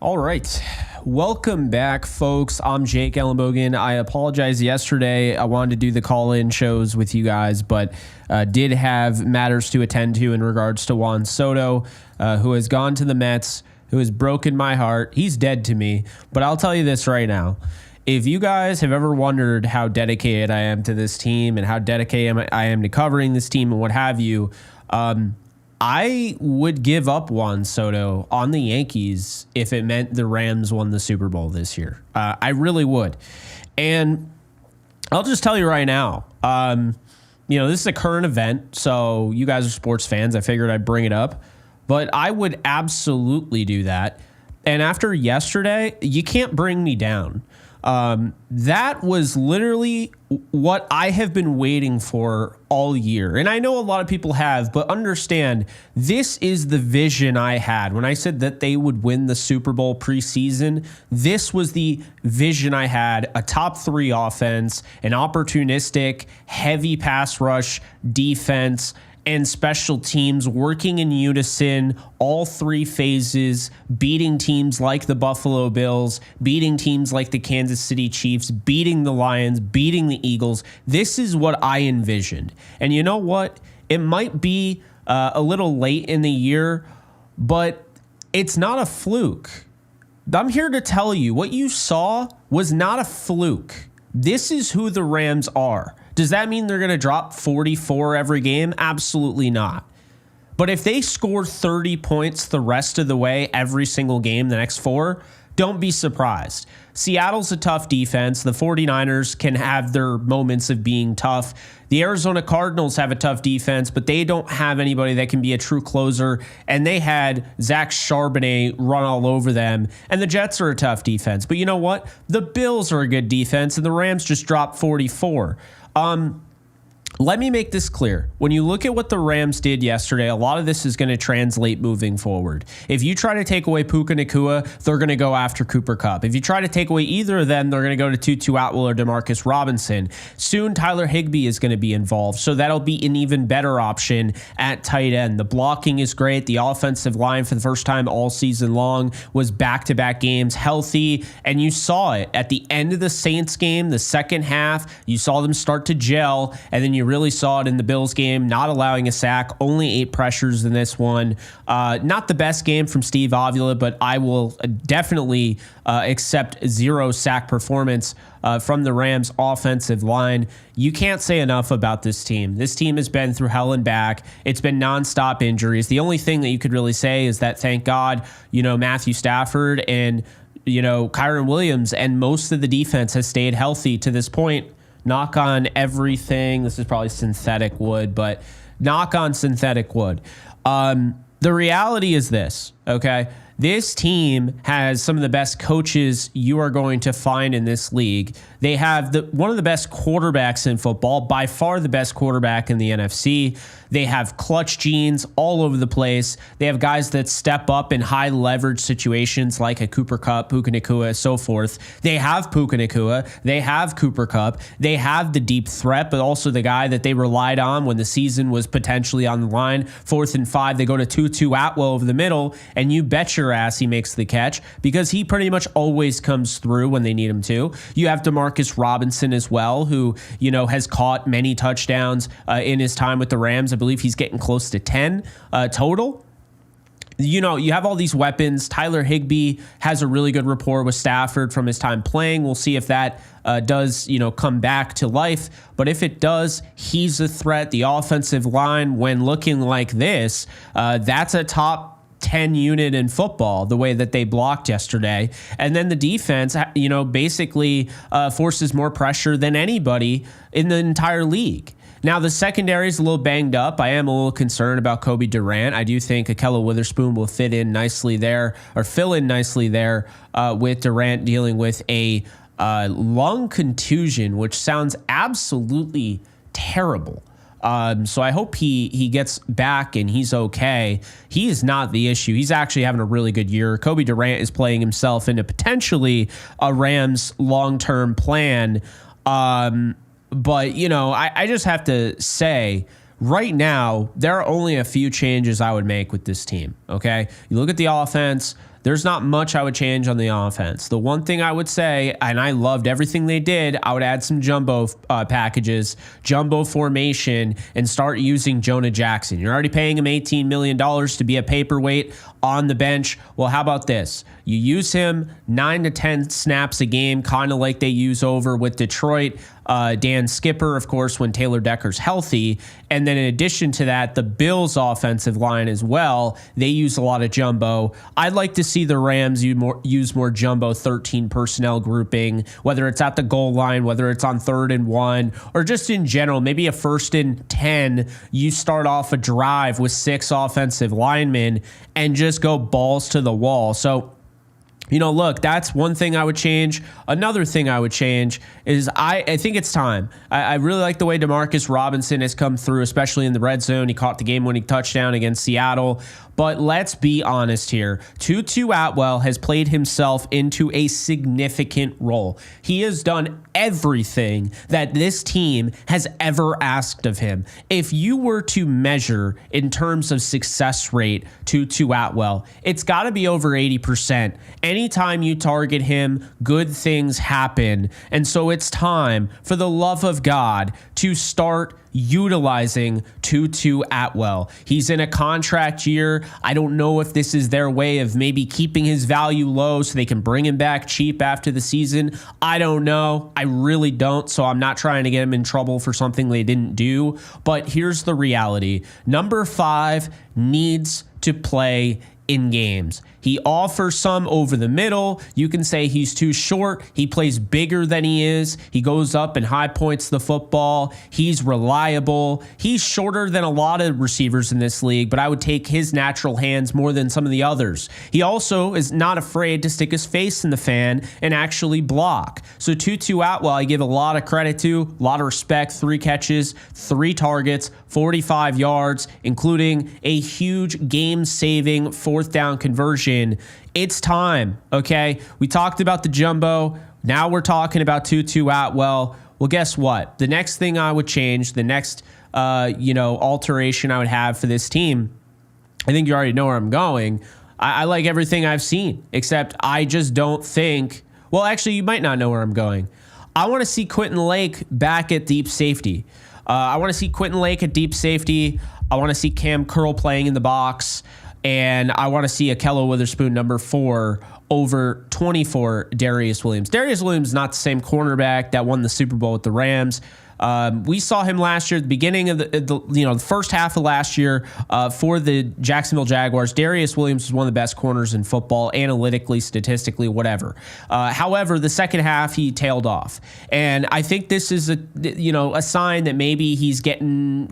All right. Welcome back, folks. I'm Jake Ellenbogen. I apologize yesterday. I wanted to do the call-in shows with you guys, but did have matters to attend to in regards to Juan Soto, who has gone to the Mets, who has broken my heart. He's dead to me, but I'll tell you this right now. If you guys have ever wondered how dedicated I am to this team and how dedicated I am to covering this team and what have you, I would give up Juan Soto on the Yankees if it meant the Rams won the Super Bowl this year. I really would. And I'll just tell you right now, this is a current event, so you guys are sports fans. I figured I'd bring it up. But I would absolutely do that. And after yesterday, you can't bring me down. That was literally what I have been waiting for all year. And I know a lot of people have, but understand, this is the vision I had. When I said that they would win the Super Bowl preseason, this was the vision I had: a top 3 offense, an opportunistic, heavy pass rush defense, and special teams working in unison, all 3 phases, beating teams like the Buffalo Bills, beating teams like the Kansas City Chiefs, beating the Lions, beating the Eagles. This is what I envisioned. And you know what? It might be a little late in the year, but it's not a fluke. I'm here to tell you, what you saw was not a fluke. This is who the Rams are. Does that mean they're going to drop 44 every game? Absolutely not. But if they score 30 points the rest of the way every single game, the next 4, don't be surprised. Seattle's a tough defense. The 49ers can have their moments of being tough. The Arizona Cardinals have a tough defense, but they don't have anybody that can be a true closer. And they had Zach Charbonnet run all over them. And the Jets are a tough defense. But you know what? The Bills are a good defense, and the Rams just dropped 44. Let me make this clear. When you look at what the Rams did yesterday, a lot of this is going to translate moving forward. If you try to take away Puka Nacua, they're going to go after Cooper Kupp. If you try to take away either of them, they're going to go to Tutu Atwell or Demarcus Robinson. Soon, Tyler Higbee is going to be involved, so that'll be an even better option at tight end. The blocking is great. The offensive line, for the first time all season long, was back-to-back games healthy, and you saw it at the end of the Saints game, the second half. You saw them start to gel, and then you really saw it in the Bills game, not allowing a sack, only 8 pressures in this one. Not the best game from Steve Avila, but I will definitely accept 0 sack performance from the Rams offensive line. You can't say enough about this team. This team has been through hell and back. It's been nonstop injuries. The only thing that you could really say is that, thank God, Matthew Stafford and Kyren Williams and most of the defense has stayed healthy to this point. Knock on everything. This is probably synthetic wood, but knock on synthetic wood. The reality is this, okay? This team has some of the best coaches you are going to find in this league. They have one of the best quarterbacks in football, by far the best quarterback in the NFC. They have clutch genes all over the place. They have guys that step up in high leverage situations like a Cooper Kupp, Puka Nacua, so forth. They have Puka Nacua. They have Cooper Kupp. They have the deep threat, but also the guy that they relied on when the season was potentially on the line. 4th and 5, they go to Tutu Atwell over the middle, and you bet your ass he makes the catch because he pretty much always comes through when they need him to. You have Demarcus Robinson as well, who has caught many touchdowns in his time with the Rams. I believe he's getting close to 10 total. You have all these weapons. Tyler Higbee has a really good rapport with Stafford from his time playing. We'll see if that does, come back to life. But if it does, he's a threat. The offensive line, when looking like this, that's a top 10 unit in football, the way that they blocked yesterday. And then the defense, basically forces more pressure than anybody in the entire league. Now, the secondary is a little banged up. I am a little concerned about Kobe Durant. I do think Ahkello Witherspoon will fill in nicely there with Durant dealing with a lung contusion, which sounds absolutely terrible. So I hope he gets back and he's okay. He is not the issue. He's actually having a really good year. Kobe Durant is playing himself into potentially a Rams long-term plan. But, I just have to say, right now, there are only a few changes I would make with this team, okay? You look at the offense. there's not much I would change on the offense. The one thing I would say, and I loved everything they did, I would add some jumbo packages, jumbo formation, and start using Jonah Jackson. You're already paying him $18 million to be a paperweight on the bench. Well, how about this? You use him 9 to 10 snaps a game, kind of like they use over with Detroit. Dan Skipper, of course, when Taylor Decker's healthy. And then in addition to that, the Bills offensive line as well, they use a lot of jumbo. I'd like to see the Rams use more jumbo 13 personnel grouping, whether it's at the goal line, whether it's on 3rd and 1, or just in general, maybe a 1st and 10, you start off a drive with 6 offensive linemen and just go balls to the wall. So, look, that's one thing I would change. Another thing I would change is I think it's time. I really like the way Demarcus Robinson has come through, especially in the red zone. He caught the game-winning touchdown against Seattle. But let's be honest here. Tutu Atwell has played himself into a significant role. He has done everything that this team has ever asked of him. If you were to measure in terms of success rate Tutu Atwell, it's got to be over 80%. Anytime you target him, good things happen. And so it's time, for the love of God, to start utilizing Tutu Atwell. He's in a contract year. I don't know if this is their way of maybe keeping his value low so they can bring him back cheap after the season. I don't know. I really don't. So I'm not trying to get him in trouble for something they didn't do. But here's the reality. Number 5 needs to play in games. He offers some over the middle. You can say he's too short. He plays bigger than he is. He goes up and high points the football. He's reliable. He's shorter than a lot of receivers in this league, but I would take his natural hands more than some of the others. He also is not afraid to stick his face in the fan and actually block. So Tutu Atwell, I give a lot of credit to, a lot of respect. 3 catches, 3 targets, 45 yards, including a huge game-saving 4th down conversion. It's time, okay? We talked about the jumbo. Now we're talking about Tutu Atwell. Well, guess what? The next thing I would change, the next, alteration I would have for this team, I think you already know where I'm going. I like everything I've seen, except I just don't think, well, actually, you might not know where I'm going. I want to see Quentin Lake back at deep safety. I want to see Quentin Lake at deep safety. I want to see Cam Curl playing in the box. And I want to see Akello Witherspoon, number 4, over 24 Darius Williams. Darius Williams is not the same cornerback that won the Super Bowl with the Rams. We saw him last year at the beginning of the first half of last year for the Jacksonville Jaguars. Darius Williams was one of the best corners in football, analytically, statistically, whatever. However, the second half he tailed off, and I think this is a sign that maybe he's getting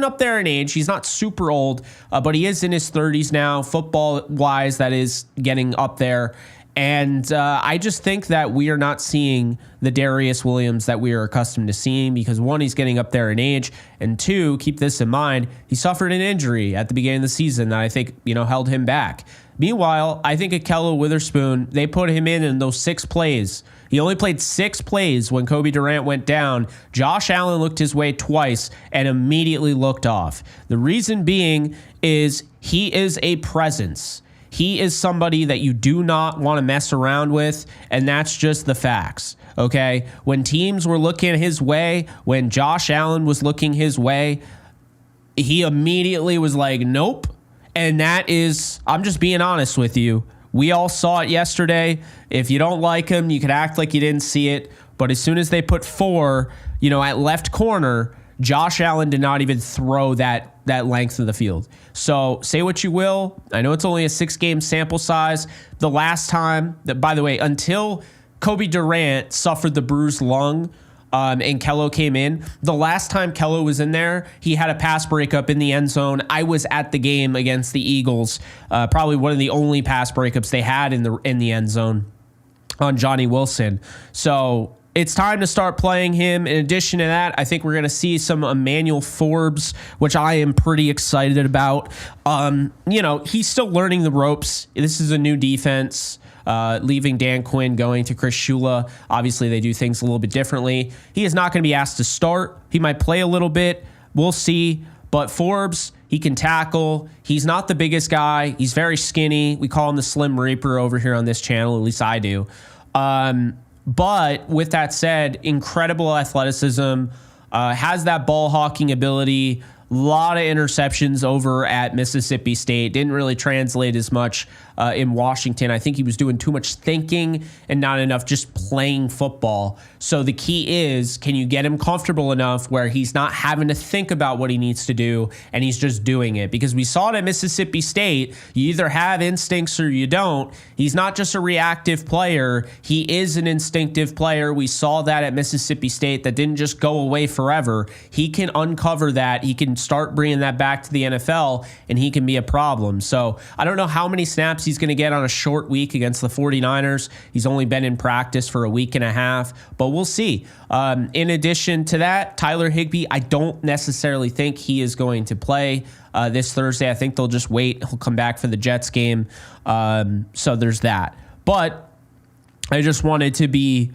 up there in age. He's not super old, but he is in his 30s now. Football wise, that is getting up there. And I just think that we are not seeing the Darius Williams that we are accustomed to seeing because, 1, he's getting up there in age, and 2, keep this in mind, he suffered an injury at the beginning of the season that I think, held him back. Meanwhile, I think Akello Witherspoon, they put him in those 6 plays. He only played 6 plays when Kobe Durant went down. Josh Allen looked his way twice and immediately looked off. The reason being is he is a presence. He is somebody that you do not want to mess around with, and that's just the facts, okay? When teams were looking his way, when Josh Allen was looking his way, he immediately was like, nope. And that is, I'm just being honest with you. We all saw it yesterday. If you don't like him, you can act like you didn't see it. But as soon as they put 4, at left corner, Josh Allen did not even throw that length of the field. So say what you will. I know it's only a 6-game sample size. The last time, by the way, until Kobe Durant suffered the bruised lung and Kello came in, the last time Kello was in there, he had a pass breakup in the end zone. I was at the game against the Eagles, probably one of the only pass breakups they had in the end zone on Johnny Wilson. So it's time to start playing him. In addition to that, I think we're going to see some Emmanuel Forbes, which I am pretty excited about. He's still learning the ropes. This is a new defense. Leaving Dan Quinn, going to Chris Shula. Obviously, they do things a little bit differently. He is not going to be asked to start. He might play a little bit. We'll see. But Forbes, He can tackle. He's not the biggest guy. He's very skinny. We call him the Slim Reaper over here on this channel. At least I do. But with that said, incredible athleticism, has that ball hawking ability. A lot of interceptions over at Mississippi State. Didn't really translate as much in Washington. I think he was doing too much thinking and not enough just playing football. So the key is, can you get him comfortable enough where he's not having to think about what he needs to do and he's just doing it? Because we saw it at Mississippi State. You either have instincts or you don't. He's not just a reactive player. He is an instinctive player. We saw that at Mississippi State. That didn't just go away forever. He can uncover that. He can start bringing that back to the NFL, and he can be a problem. So I don't know how many snaps he's going to get on a short week against the 49ers. He's only been in practice for a week and a half, but we'll see. In addition to that, Tyler Higbee, I don't necessarily think he is going to play this Thursday. I think they'll just wait. He'll come back for the Jets game. So there's that. But I just wanted to be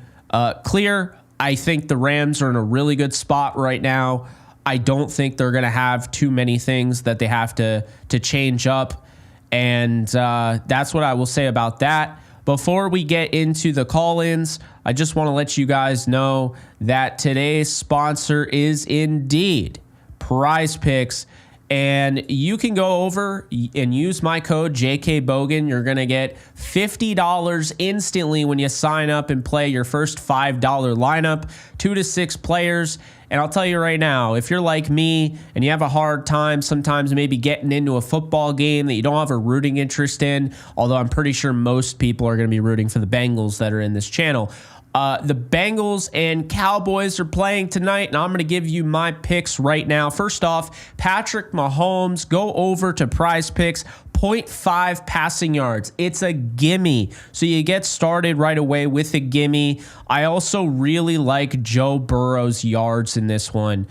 clear. I think the Rams are in a really good spot right now. I don't think they're going to have too many things that they have to change up. And that's what I will say about that. Before we get into the call-ins, I just want to let you guys know that today's sponsor is indeed Prize Picks. And you can go over and use my code JKBogan. You're going to get $50 instantly when you sign up and play your first $5 lineup, 2 to 6 players. And I'll tell you right now, if you're like me and you have a hard time sometimes maybe getting into a football game that you don't have a rooting interest in, although I'm pretty sure most people are going to be rooting for the Bengals that are in this channel. The Bengals and Cowboys are playing tonight, and I'm going to give you my picks right now. First off, Patrick Mahomes, go over to Prize Picks, 0.5 passing yards. It's a gimme. So you get started right away with a gimme. I also really like Joe Burrow's yards in this one.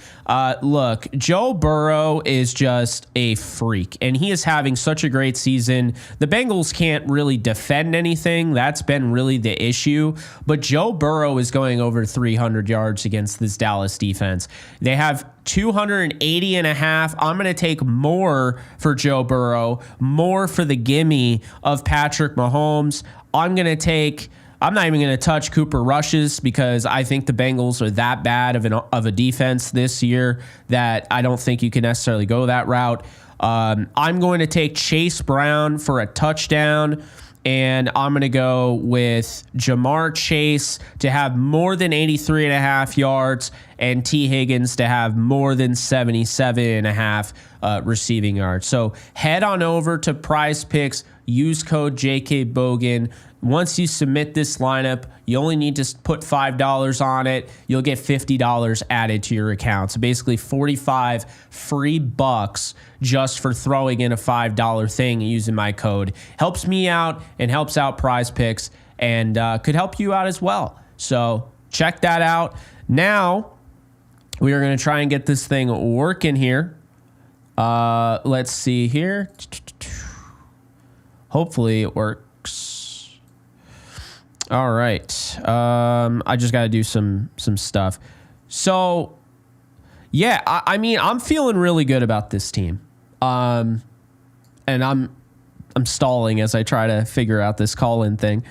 Look, Joe Burrow is just a freak, and he is having such a great season. The Bengals can't really defend anything. That's been really the issue. But Joe Burrow is going over 300 yards against this Dallas defense. They have 280.5. I'm going to take more for Joe Burrow, more for the gimme of Patrick Mahomes. I'm not even going to touch Cooper Rushes because I think the Bengals are that bad of a defense this year that I don't think you can necessarily go that route. I'm going to take Chase Brown for a touchdown. And I'm going to go with Jamar Chase to have more than 83.5 yards and T. Higgins to have more than 77.5 receiving yards. So head on over to Prize Picks, use code JKBogan. Once you submit this lineup, you only need to put $5 on it. You'll get $50 added to your account. So basically 45 free bucks just for throwing in a $5 thing using my code. Helps me out and helps out Prize Picks and could help you out as well. So check that out. Now we are going to try and get this thing working here. Let's see here. Hopefully it works. All right. I just got to do some stuff. So, yeah, I mean, I'm feeling really good about this team. And I'm stalling as I try to figure out this call-in thing.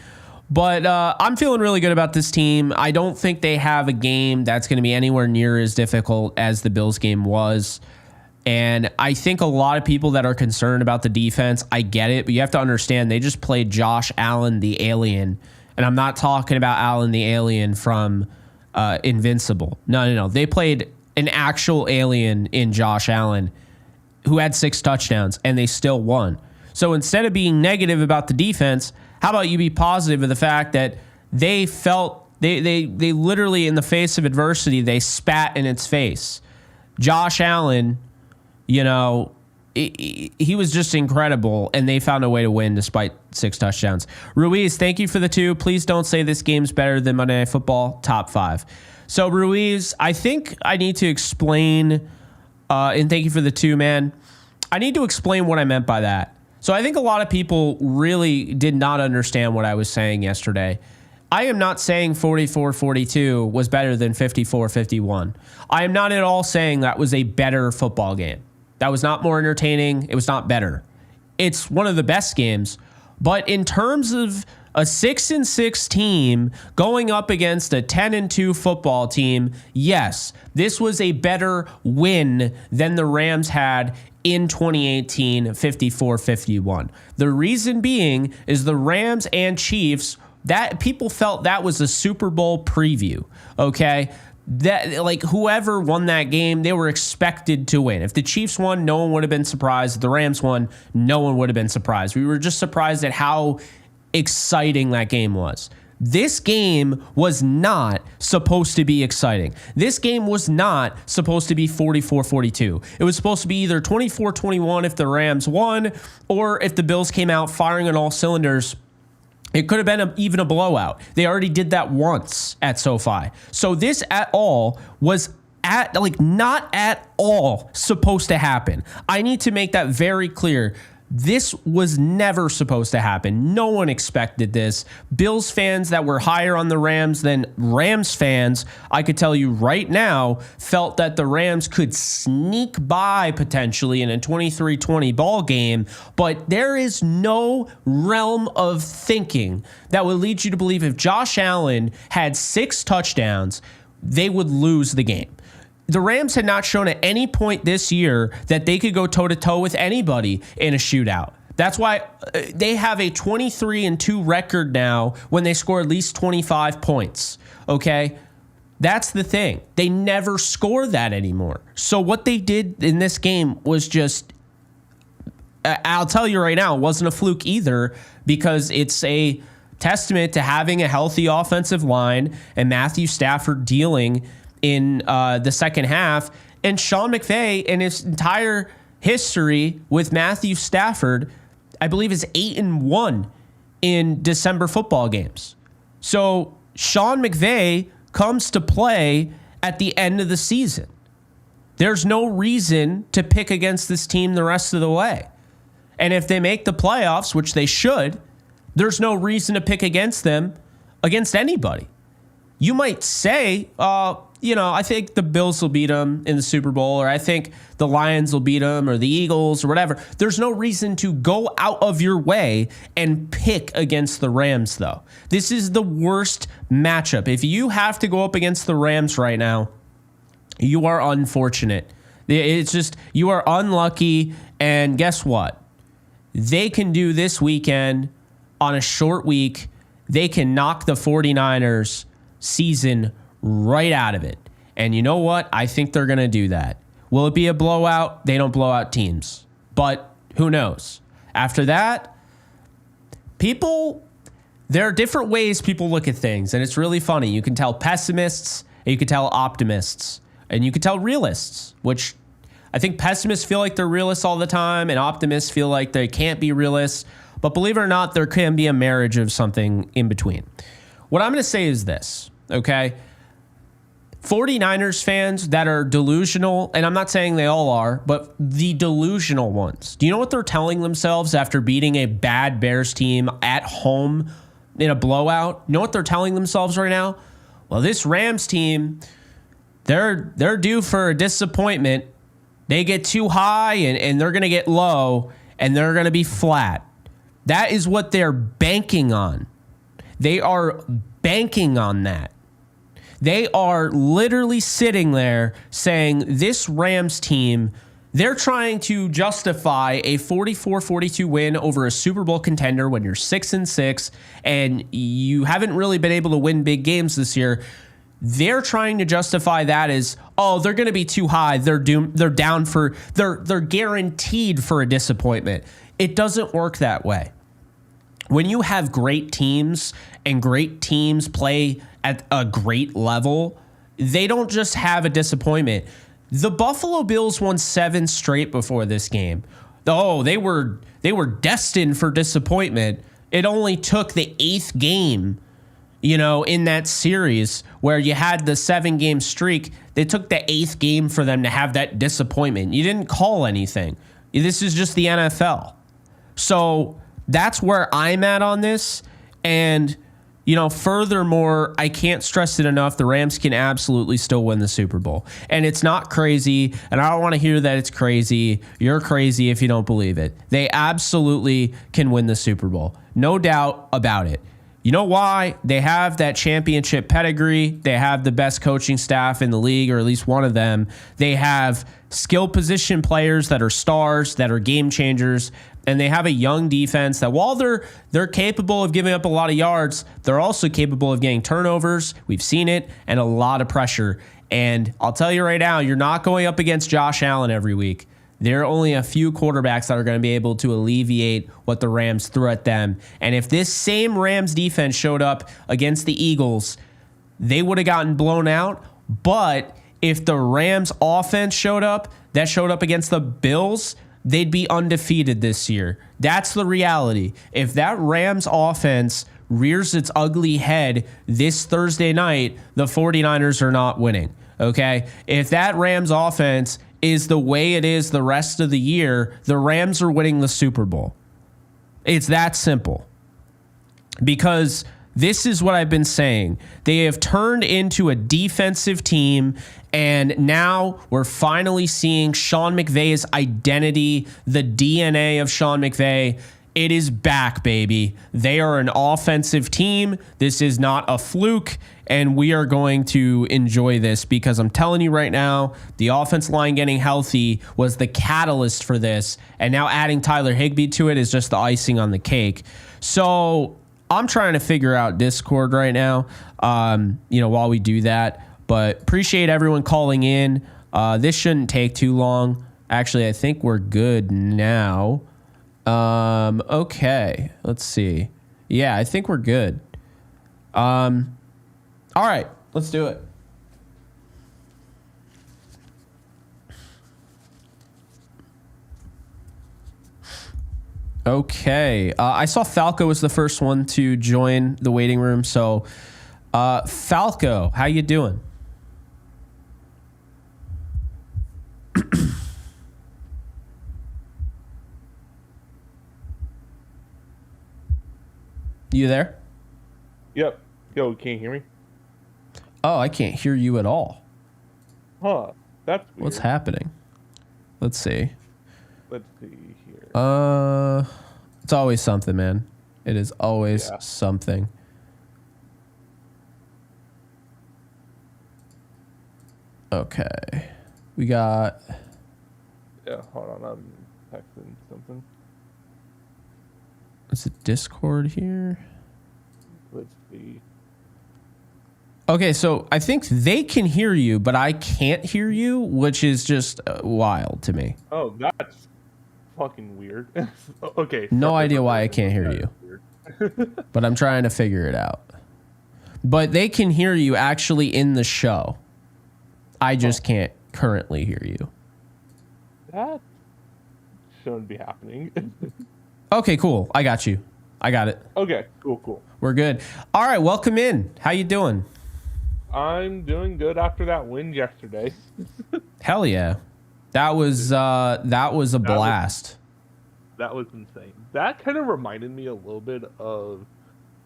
But I'm feeling really good about this team. I don't think they have a game that's going to be anywhere near as difficult as the Bills game was. And I think a lot of people that are concerned about the defense, I get it, but you have to understand they just played Josh Allen, the alien. And I'm not talking about Allen, the alien from Invincible. No. They played an actual alien in Josh Allen who had 6 touchdowns, and they still won. So instead of being negative about the defense, how about you be positive of the fact that they felt, they literally, in the face of adversity, they spat in its face. Josh Allen, you know, he was just incredible, and they found a way to win despite 6 touchdowns. Ruiz, thank you for the 2. Please don't say this game's better than Monday Night Football. Top 5. So, Ruiz, I think I need to explain, and thank you for the 2, man. I need to explain what I meant by that. So I think a lot of people really did not understand what I was saying yesterday. I am not saying 44-42 was better than 54-51. I am not at all saying that was a better football game. That was not more entertaining. It was not better. It's one of the best games. But in terms of a 6-6 team going up against a 10-2 football team, yes, this was a better win than the Rams had in 2018, 54-51. The reason being is the Rams and Chiefs, that people felt that was a Super Bowl preview, okay? That, like, whoever won that game, they were expected to win. If the Chiefs won, no one would have been surprised. If the Rams won, no one would have been surprised. We were just surprised at how exciting that game was. This game was not supposed to be exciting. This game was not supposed to be 44-42. It was supposed to be either 24-21 if the Rams won, or if the Bills came out firing on all cylinders, it could have been even a blowout. They already did that once at SoFi. So this at all was not at all supposed to happen. I need to make that very clear. This was never supposed to happen. No one expected this. Bills fans that were higher on the Rams than Rams fans, I could tell you right now, felt that the Rams could sneak by potentially in a 23-20 ball game, but there is no realm of thinking that would lead you to believe if Josh Allen had 6 touchdowns, they would lose the game. The Rams had not shown at any point this year that they could go toe-to-toe with anybody in a shootout. That's why they have a 23-2 record now when they score at least 25 points, okay? That's the thing. They never score that anymore. So what they did in this game was just, I'll tell you right now, it wasn't a fluke either, because it's a testament to having a healthy offensive line and Matthew Stafford dealing in the second half, and Sean McVay in his entire history with Matthew Stafford, I believe, is 8-1 in December football games. So Sean McVay comes to play at the end of the season. There's no reason to pick against this team the rest of the way. And if they make the playoffs, which they should, there's no reason to pick against them, against anybody. You might say, I think the Bills will beat them in the Super Bowl, or I think the Lions will beat them, or the Eagles, or whatever. There's no reason to go out of your way and pick against the Rams, though. This is the worst matchup. If you have to go up against the Rams right now, you are unfortunate. It's just, you are unlucky, and guess what? They can do this weekend on a short week. They can knock the 49ers season right out of it. And you know what? I think they're going to do that. Will it be a blowout? They don't blow out teams. But who knows? After that, there are different ways people look at things, and it's really funny. You can tell pessimists, and you can tell optimists, and you can tell realists, which I think pessimists feel like they're realists all the time, and optimists feel like they can't be realists. But believe it or not, there can be a marriage of something in between. What I'm going to say is this, okay? 49ers fans that are delusional, and I'm not saying they all are, but the delusional ones, do you know what they're telling themselves after beating a bad Bears team at home in a blowout? You know what they're telling themselves right now? Well, this Rams team, they're due for a disappointment. They get too high and they're going to get low, and they're going to be flat. That is what they're banking on. They are banking on that. They are literally sitting there saying this Rams team, they're trying to justify a 44-42 win over a Super Bowl contender when you're 6-6 and you haven't really been able to win big games this year. They're trying to justify that as, oh, they're going to be too high. They're doomed. They're down for, they're guaranteed for a disappointment. It doesn't work that way. When you have great teams and great teams play at a great level, they don't just have a disappointment. The Buffalo Bills won 7 straight before this game. Oh, they were destined for disappointment. It only took the 8th game, in that series where you had the 7-game streak. It took the 8th game for them to have that disappointment. You didn't call anything. This is just the NFL. So that's where I'm at on this. And, furthermore, I can't stress it enough. The Rams can absolutely still win the Super Bowl. And it's not crazy. And I don't want to hear that it's crazy. You're crazy if you don't believe it. They absolutely can win the Super Bowl. No doubt about it. You know why? They have that championship pedigree. They have the best coaching staff in the league, or at least one of them. They have skill position players that are stars, that are game changers. And they have a young defense that, while they're capable of giving up a lot of yards, they're also capable of getting turnovers. We've seen it, and a lot of pressure. And I'll tell you right now, you're not going up against Josh Allen every week. There are only a few quarterbacks that are going to be able to alleviate what the Rams threw at them. And if this same Rams defense showed up against the Eagles, they would have gotten blown out. But if the Rams offense showed up against the Bills, they'd be undefeated this year. That's the reality. If that Rams offense rears its ugly head this Thursday night, the 49ers are not winning. Okay? If that Rams offense is the way it is the rest of the year, the Rams are winning the Super Bowl. It's that simple. Because this is what I've been saying. They have turned into a defensive team, and now we're finally seeing Sean McVay's identity, the DNA of Sean McVay. It is back, baby. They are an offensive team. This is not a fluke, and we are going to enjoy this because I'm telling you right now, the offense line getting healthy was the catalyst for this, and now adding Tyler Higbee to it is just the icing on the cake. So I'm trying to figure out Discord right now, while we do that, but appreciate everyone calling in. This shouldn't take too long. Actually, I think we're good now. Okay, let's see. Yeah, I think we're good. All right, let's do it. Okay, I saw Falco was the first one to join the waiting room. So, Falco, how you doing? You there? Yep. Yo, can you hear me? Oh, I can't hear you at all. Huh. That's weird. What's happening? Let's see. Let's see here. It's always something, man. It is always something. Okay. We got... Yeah, hold on. I'm texting something. Is it Discord here? Let's see. Okay, so I think they can hear you, but I can't hear you, which is just wild to me. Oh, that's fucking weird. Okay. No idea why I can't hear you. But I'm trying to figure it out. But they can hear you actually in the show. I just can't currently hear you. That shouldn't be happening. Okay, cool. I got you. I got it. Okay, cool. We're good. All right, welcome in. How you doing? I'm doing good after that win yesterday. Hell yeah. That was a blast. That was insane. That kind of reminded me a little bit of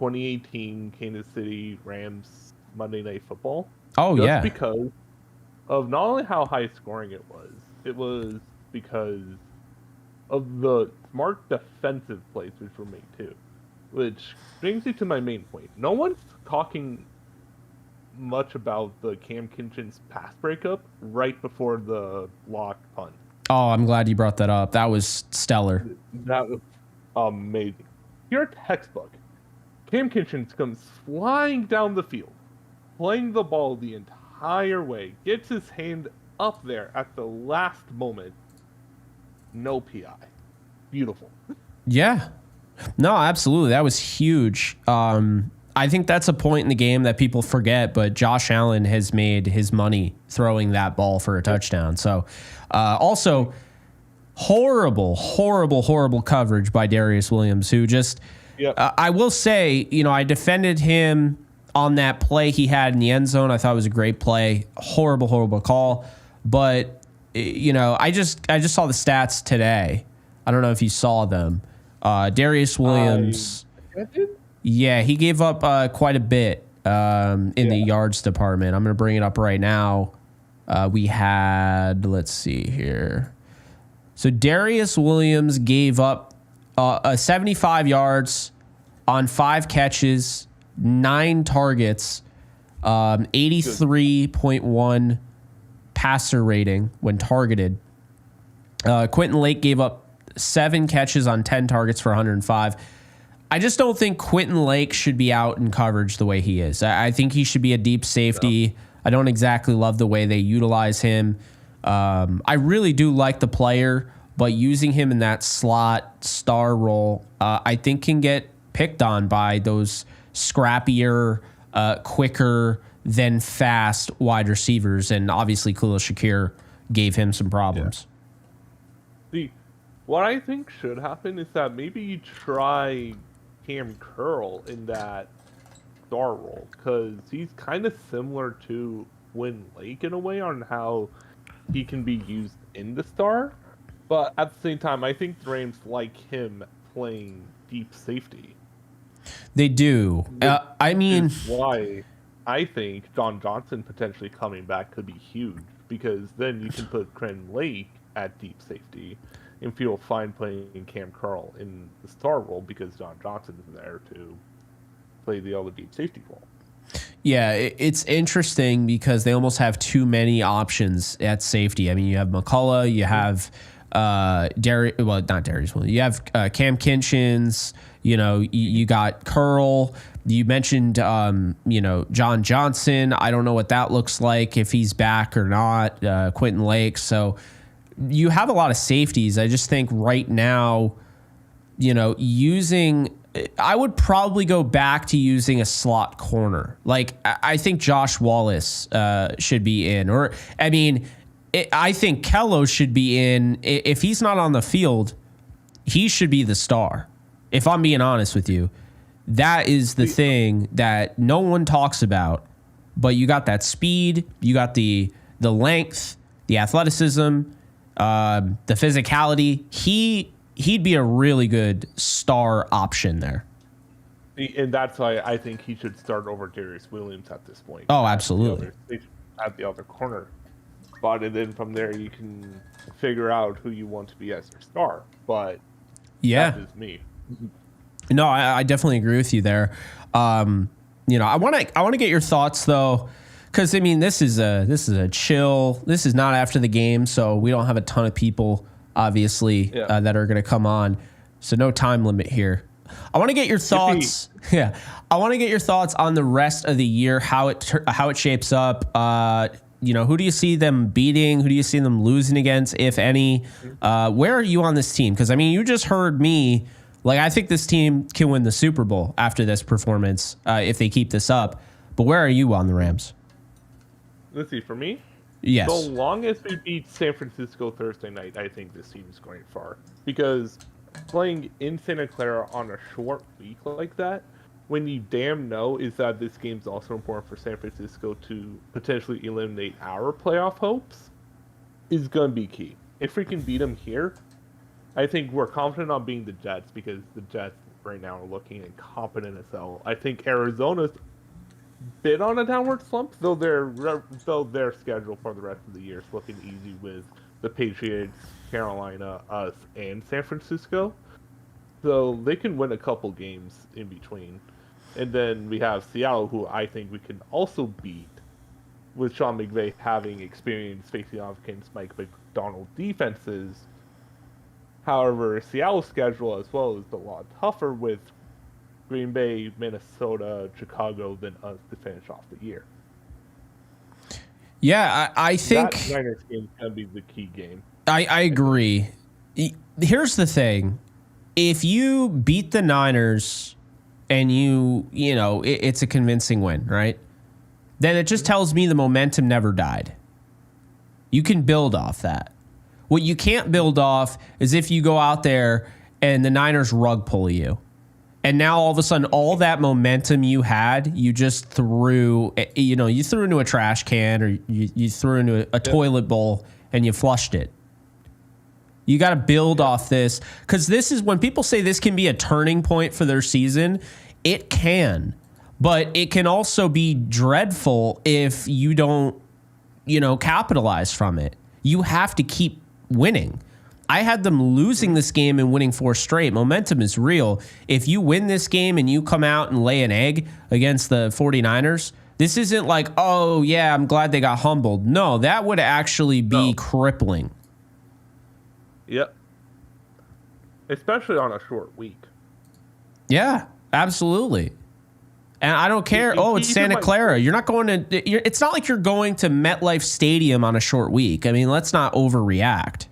2018 Kansas City Rams Monday Night Football. Oh, just yeah. Because of not only how high scoring it was because of the smart defensive plays which were made too. Which brings me to my main point. No one's talking much about the Cam Kitchens pass breakup right before the blocked punt. Oh, I'm glad you brought that up. That was stellar. That was amazing. Your textbook. Cam Kitchens comes flying down the field, playing the ball the entire way, gets his hand up there at the last moment. No PI. Beautiful. Yeah. No, absolutely. That was huge. I think that's a point in the game that people forget, but Josh Allen has made his money throwing that ball for a touchdown. So, also, horrible coverage by Darius Williams, who just, I will say, I defended him on that play he had in the end zone. I thought it was a great play. Horrible call. But, I just saw the stats today. I don't know if you saw them. Darius Williams. Yeah, he gave up quite a bit in the yards department. I'm going to bring it up right now. We had, let's see here. So Darius Williams gave up 75 yards on 5 catches, 9 targets, 83.1 passer rating when targeted. Quentin Lake gave up 7 catches on 10 targets for 105. I just don't think Quentin Lake should be out in coverage the way he is. I think he should be a deep safety. No. I don't exactly love the way they utilize him. I really do like the player, but using him in that slot star role, I think can get picked on by those scrappier, quicker than fast wide receivers. And obviously Khalil Shakir gave him some problems. Yeah. What I think should happen is that maybe you try Cam Curl in that star role, because he's kind of similar to Quinn Lake in a way on how he can be used in the star, but at the same time, I think the Rams like him playing deep safety. They do. I mean, why I think Don Johnson potentially coming back could be huge, because then you can put Quinn Lake at deep safety and feel fine playing Cam Curl in the star role because Don Johnson is there to play the other deep safety role. Yeah, it's interesting because they almost have too many options at safety. I mean, you have McCullough, you have not Darius Williams. You have Cam Kinchins, you got Curl. You mentioned, John Johnson. I don't know what that looks like, if he's back or not, Quentin Lake. So you have a lot of safeties. I just think right now, I would probably go back to using a slot corner. Like, I think Josh Wallace should be in. I think Kello should be in. If he's not on the field, he should be the star. If I'm being honest with you, that is the thing that no one talks about. But you got that speed, you got the length, the athleticism, the physicality. He'd be a really good star option there. And that's why I think he should start over Darius Williams at this point. Oh, absolutely. At the other corner spot, and then from there you can figure out who you want to be as your star. But that is me. No, I definitely agree with you there. I want to get your thoughts though, because this is a chill. This is not after the game, so we don't have a ton of people obviously that are going to come on, so no time limit here. I want to get your thoughts. I want to get your thoughts on the rest of the year, how it shapes up. Who do you see them beating? Who do you see them losing against, if any? Where are you on this team? Because you just heard me. Like, I think this team can win the Super Bowl after this performance if they keep this up. But where are you on the Rams? Let's see. For me, yes. So long as we beat San Francisco Thursday night, I think this team is going far. Because playing in Santa Clara on a short week like that, when you damn know is that this game's also important for San Francisco to potentially eliminate our playoff hopes, is going to be key. If we can beat them here, I think we're confident on being the Jets, because the Jets right now are looking incompetent as hell. I think Arizona's bit on a downward slump, though their schedule for the rest of the year is looking easy with the Patriots, Carolina, us, and San Francisco. So they can win a couple games in between. And then we have Seattle, who I think we can also beat, with Sean McVay having experience facing off against Mike McDonald defenses. However, Seattle's schedule as well is a lot tougher, with Green Bay, Minnesota, Chicago than us to finish off the year. Yeah, I think that Niners game is going to be the key game. I agree. Here's the thing. If you beat the Niners and it's a convincing win, right? Then it just tells me the momentum never died. You can build off that. What you can't build off is if you go out there and the Niners rug pull you. And now all of a sudden, all that momentum you had, you just threw, you threw into a trash can, or you threw into a toilet bowl and you flushed it. You got to build off this, because this is when people say this can be a turning point for their season. It can, but it can also be dreadful if you don't, capitalize from it. You have to keep winning. I had them losing this game and winning 4 straight. Momentum is real. If you win this game and you come out and lay an egg against the 49ers, this isn't like, oh, yeah, I'm glad they got humbled. No, that would actually be crippling. Yep. Especially on a short week. Yeah, absolutely. And I don't care. It's Santa Clara. You're not going to. It's not like you're going to MetLife Stadium on a short week. I mean, let's not overreact.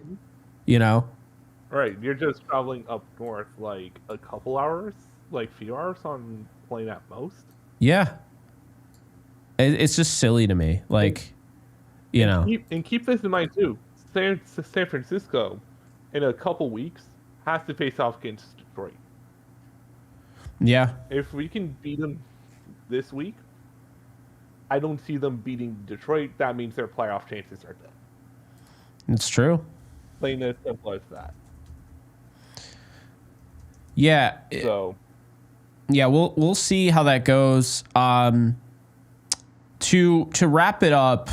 Right. You're just traveling up north like a couple hours, like few hours on plane at most. Yeah. It's just silly to me. Like, And keep this in mind too. San Francisco, in a couple weeks, has to face off against Detroit. Yeah. If we can beat them this week, I don't see them beating Detroit. That means their playoff chances are dead. It's true. Plain as simple as that. Yeah. So. Yeah, we'll see how that goes. To wrap it up,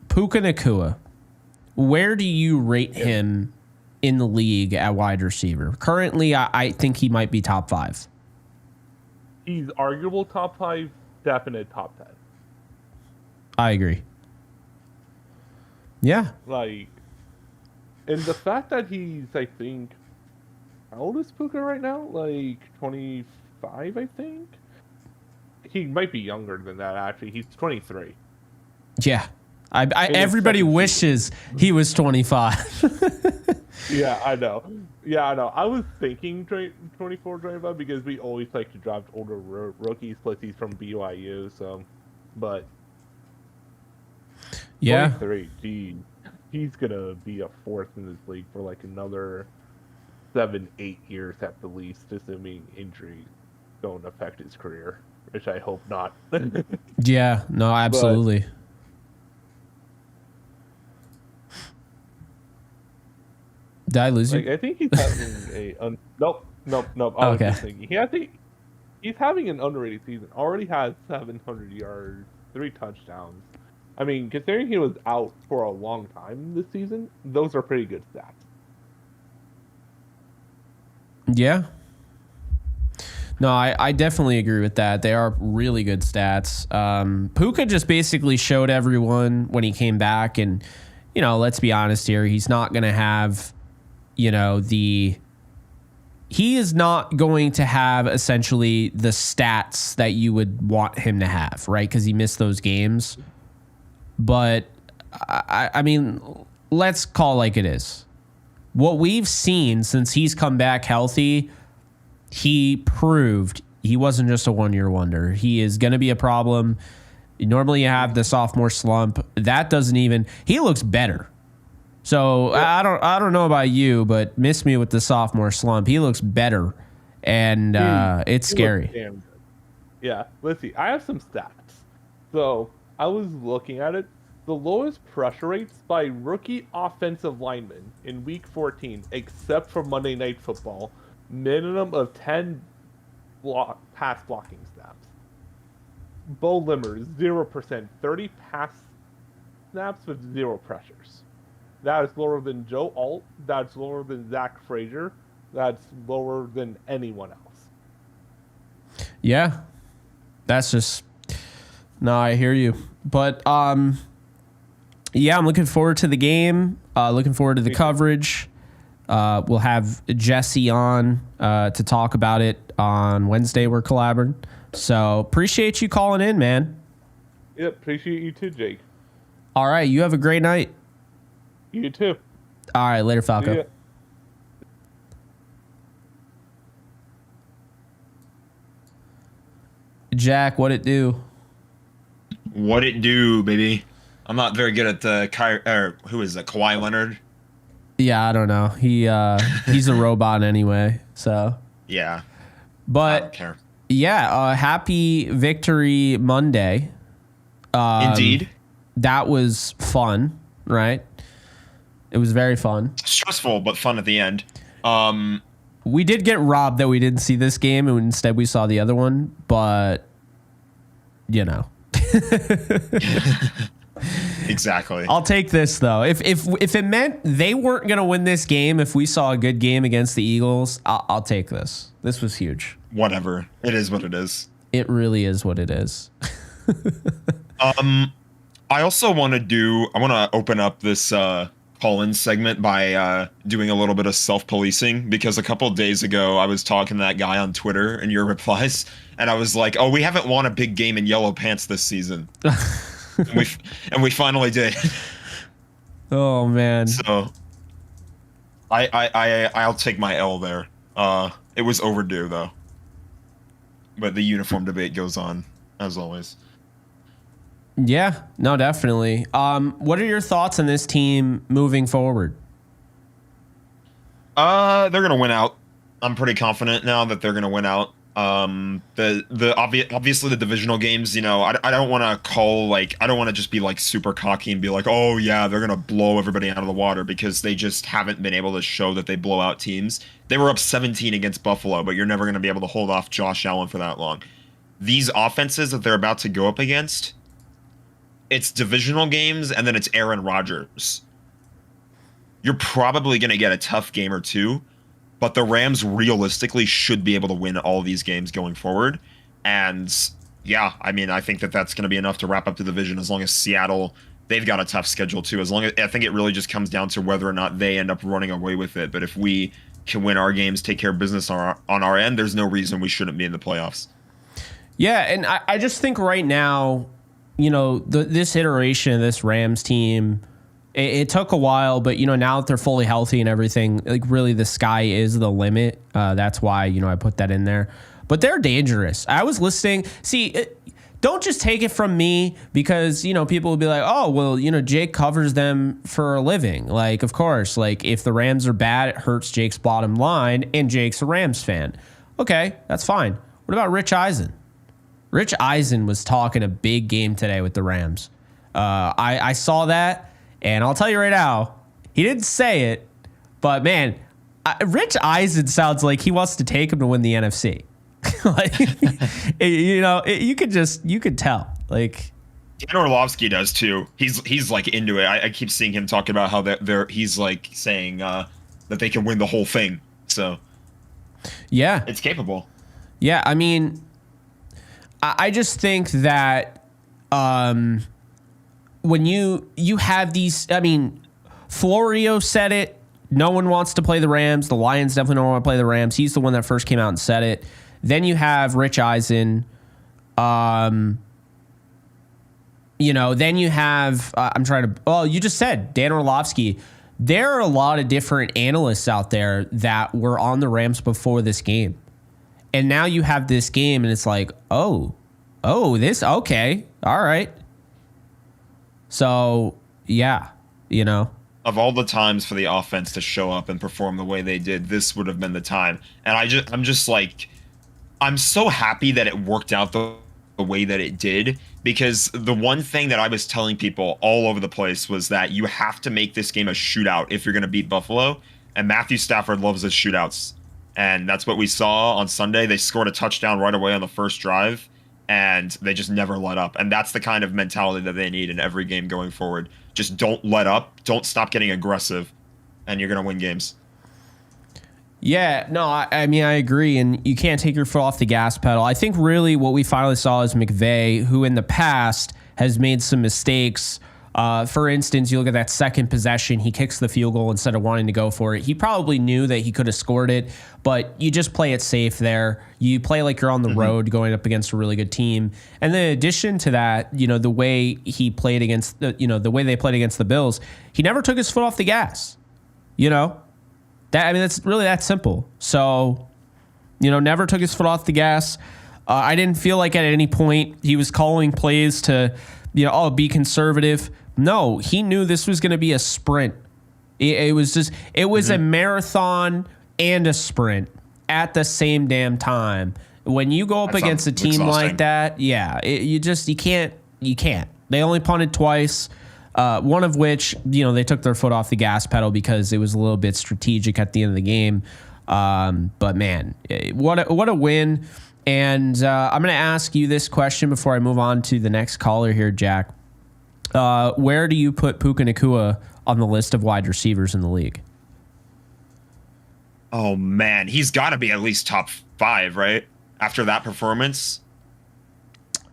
Puka Nacua, where do you rate him in the league at wide receiver? Currently, I think he might be top 5. He's arguable top 5, definite top 10. I agree. Yeah. And the fact that he's, I think, how old is Puka right now? Like 25, I think? He might be younger than that, actually. He's 23. Yeah. Everybody wishes he was 25. Yeah, I know. I was thinking 24 25 because we always like to draft older rookies, plus he's from BYU, so. But. Yeah. 23, geez. He's going to be a force in this league for like another 7-8 years at the least, assuming injuries don't affect his career, which I hope not. Yeah, no, absolutely. Did I lose you? I think he's having nope. I was just thinking. He's having an underrated season. Already has 700 yards, 3 touchdowns. I mean, considering he was out for a long time this season, those are pretty good stats. Yeah. No, I definitely agree with that. They are really good stats. Puka just basically showed everyone when he came back, and, let's be honest here, he's not going to have, he is not going to have essentially the stats that you would want him to have, right? Because he missed those games. But, I mean, let's call like it is. What we've seen since he's come back healthy, he proved he wasn't just a one-year wonder. He is going to be a problem. Normally you have the sophomore slump. That doesn't even... He looks better. So I don't know about you, but miss me with the sophomore slump. He looks better, and it's scary. Damn good. Yeah, let's see. I have some stats. So I was looking at it. The lowest pressure rates by rookie offensive linemen in Week 14, except for Monday Night Football, minimum of 10 pass blocking snaps. Bo Limmer, 0%, 30 pass snaps with 0 pressures. That is lower than Joe Alt. That's lower than Zach Frazier. That's lower than anyone else. Yeah. That's just... No, I hear you. But, yeah, I'm looking forward to the game. Looking forward to the coverage. We'll have Jesse on to talk about it on Wednesday. We're collaborating. So appreciate you calling in, man. Yep, appreciate you too, Jake. All right, you have a great night. You too. All right, later, Falco. Jack, what it do? What it do, baby? I'm not very good at the who is it? Kawhi Leonard. Yeah, I don't know. He's a robot anyway. So yeah, but I don't care. Yeah, happy Victory Monday. Indeed, that was fun, right? It was very fun. Stressful but fun at the end. We did get robbed that we didn't see this game, and instead we saw the other one. But Exactly. I'll take this though. If it meant they weren't gonna win this game, if we saw a good game against the Eagles, I'll take this. This was huge. Whatever. It is what it is. It really is what it is. I also want to open up this call-in segment by doing a little bit of self-policing, because a couple of days ago I was talking to that guy on Twitter in your replies, and I was like, oh, we haven't won a big game in yellow pants this season. and we finally did. Oh man. So I'll take my L there. It was overdue though. But the uniform debate goes on, as always. Yeah, no, definitely. What are your thoughts on this team moving forward? They're gonna win out. I'm pretty confident now that they're gonna win out. Obviously the divisional games, I don't want to just be like super cocky and be like, oh yeah, they're gonna blow everybody out of the water, because they just haven't been able to show that they blow out teams. They were up 17 against Buffalo, but you're never gonna be able to hold off Josh Allen for that long. These offenses that they're about to go up against, it's divisional games, and then it's Aaron Rodgers. You're probably gonna get a tough game or two, but the Rams realistically should be able to win all these games going forward. And yeah, I mean, I think that that's going to be enough to wrap up the division, as long as Seattle, they've got a tough schedule too. I think it really just comes down to whether or not they end up running away with it. But if we can win our games, take care of business on our end, there's no reason we shouldn't be in the playoffs. Yeah, and I just think right now, this iteration of this Rams team, it took a while, but now that they're fully healthy and everything, like really the sky is the limit. That's why I put that in there. But they're dangerous. I was listening. See, don't just take it from me, because people will be like, oh well, Jake covers them for a living. Like, of course, like if the Rams are bad, it hurts Jake's bottom line, and Jake's a Rams fan. Okay, that's fine. What about Rich Eisen? Rich Eisen was talking a big game today with the Rams. I saw that. And I'll tell you right now, he didn't say it, but man, Rich Eisen sounds like he wants to take him to win the NFC. You could tell. Like, Dan Orlovsky does too. He's like into it. I keep seeing him talking about how he's like saying that they can win the whole thing. So yeah, it's capable. Yeah, I mean, I just think that when you have these, I mean, Florio said it. No one wants to play the Rams. The Lions definitely don't want to play the Rams. He's the one that first came out and said it. Then you have Rich Eisen. Then you have, you just said Dan Orlovsky. There are a lot of different analysts out there that were on the Rams before this game. And now you have this game and it's like, okay, all right. So, yeah, Of all the times for the offense to show up and perform the way they did, this would have been the time. And I'm so happy that it worked out the way that it did, because the one thing that I was telling people all over the place was that you have to make this game a shootout if you're going to beat Buffalo. And Matthew Stafford loves his shootouts. And that's what we saw on Sunday. They scored a touchdown right away on the first drive, and they just never let up. And that's the kind of mentality that they need in every game going forward. Just don't let up. Don't stop getting aggressive, and you're going to win games. Yeah, no, I mean, I agree. And you can't take your foot off the gas pedal. I think really what we finally saw is McVay, who in the past has made some mistakes. For instance, you look at that second possession, he kicks the field goal instead of wanting to go for it. He probably knew that he could have scored it, but you just play it safe there. You play like you're on the road going up against a really good team. And then in addition to that, the way he played against the way they played against the Bills, he never took his foot off the gas. That's really that simple. So, never took his foot off the gas. I didn't feel like at any point he was calling plays to, be conservative. No, he knew this was going to be a sprint. It was a marathon and a sprint at the same damn time. When you go up against a team like that, yeah, you can't. They only punted twice. One of which, they took their foot off the gas pedal because it was a little bit strategic at the end of the game. But man, what a win. And I'm going to ask you this question before I move on to the next caller here, Jack. Where do you put Puka Nacua on the list of wide receivers in the league? Oh man, he's got to be at least top 5, right? After that performance.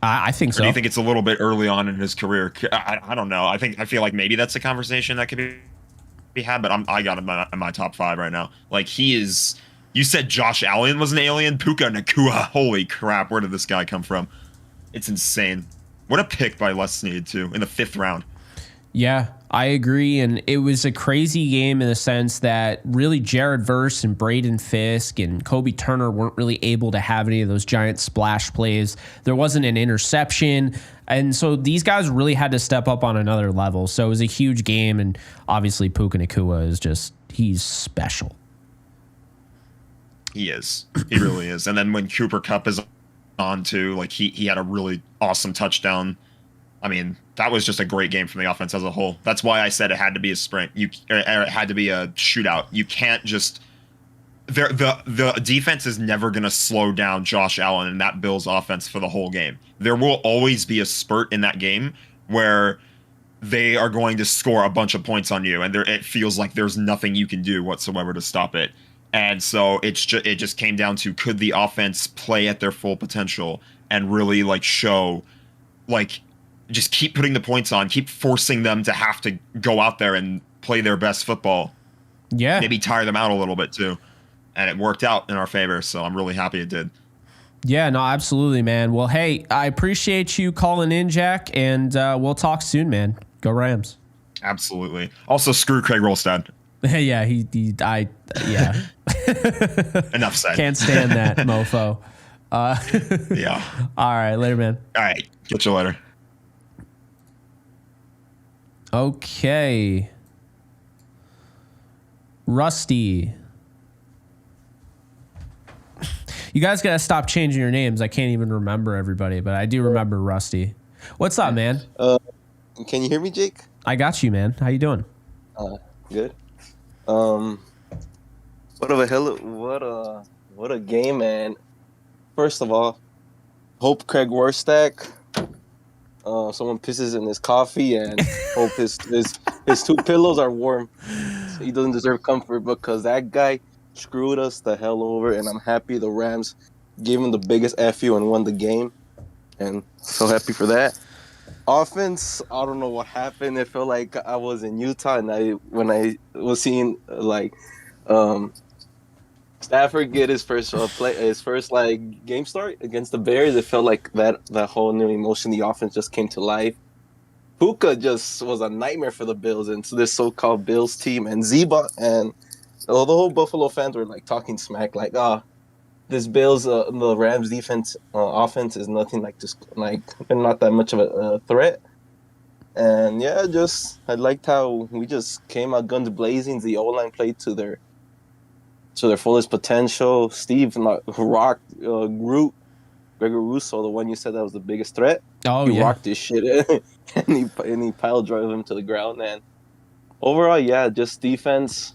I think so. Or do you think it's a little bit early on in his career? I don't know. I feel like maybe that's a conversation that could be had, but I got him in my top 5 right now. Like he is. You said Josh Allen was an alien. Puka Nacua. Holy crap! Where did this guy come from? It's insane. What a pick by Les Snead too in the 5th round. Yeah, I agree. And it was a crazy game in the sense that really Jared Verse and Braden Fisk and Kobe Turner weren't really able to have any of those giant splash plays. There wasn't an interception. And so these guys really had to step up on another level. So it was a huge game. And obviously Puka Nacua is he's special. He is. He really is. And then when Cooper Kupp is on too, like he had a really awesome touchdown. I mean, that was just a great game from the offense as a whole. That's why I said it had to be a sprint. It had to be a shootout. You can't just the defense is never going to slow down Josh Allen and that Bills offense for the whole game. There will always be a spurt in that game where they are going to score a bunch of points on you, and it feels like there's nothing you can do whatsoever to stop it. And so it just came down to, could the offense play at their full potential and really like show like just keep putting the points on, keep forcing them to have to go out there and play their best football. Yeah. Maybe tire them out a little bit too. And it worked out in our favor, so I'm really happy it did. Yeah, no, absolutely, man. Well, hey, I appreciate you calling in, Jack, and we'll talk soon, man. Go Rams. Absolutely. Also, screw Craig Rolstad. Yeah, yeah. Enough said. Can't stand that mofo. Yeah. All right, later, man. All right, catch you later. Okay. Rusty. You guys gotta stop changing your names. I can't even remember everybody, but I do remember Rusty. What's up, man? Can you hear me, Jake? I got you, man. How you doing? Good. What a game, man. First of all, hope Craig Warstack someone pisses in his coffee, and hope his 2 pillows are warm. So he doesn't deserve comfort, because that guy screwed us the hell over, and I'm happy the Rams gave him the biggest FU and won the game, and so happy for that. Offense, I don't know what happened. It felt like I was in Utah, and when I was seeing Stafford get his first game start against the Bears, it felt like that whole new emotion, the offense just came to life. Puka just was a nightmare for the Bills and so this so-called Bills team, and Zeba and the whole Buffalo fans were like talking smack, like, this Bills, the Rams defense, offense is nothing like just like they're not that much of a threat. And yeah, I liked how we just came out guns blazing. The O-line played to their fullest potential. Steve rocked Groot, Gregor Rousseau, the one you said that was the biggest threat. Oh, he yeah. rocked his shit and he pile drove him to the ground. And overall, yeah, just defense.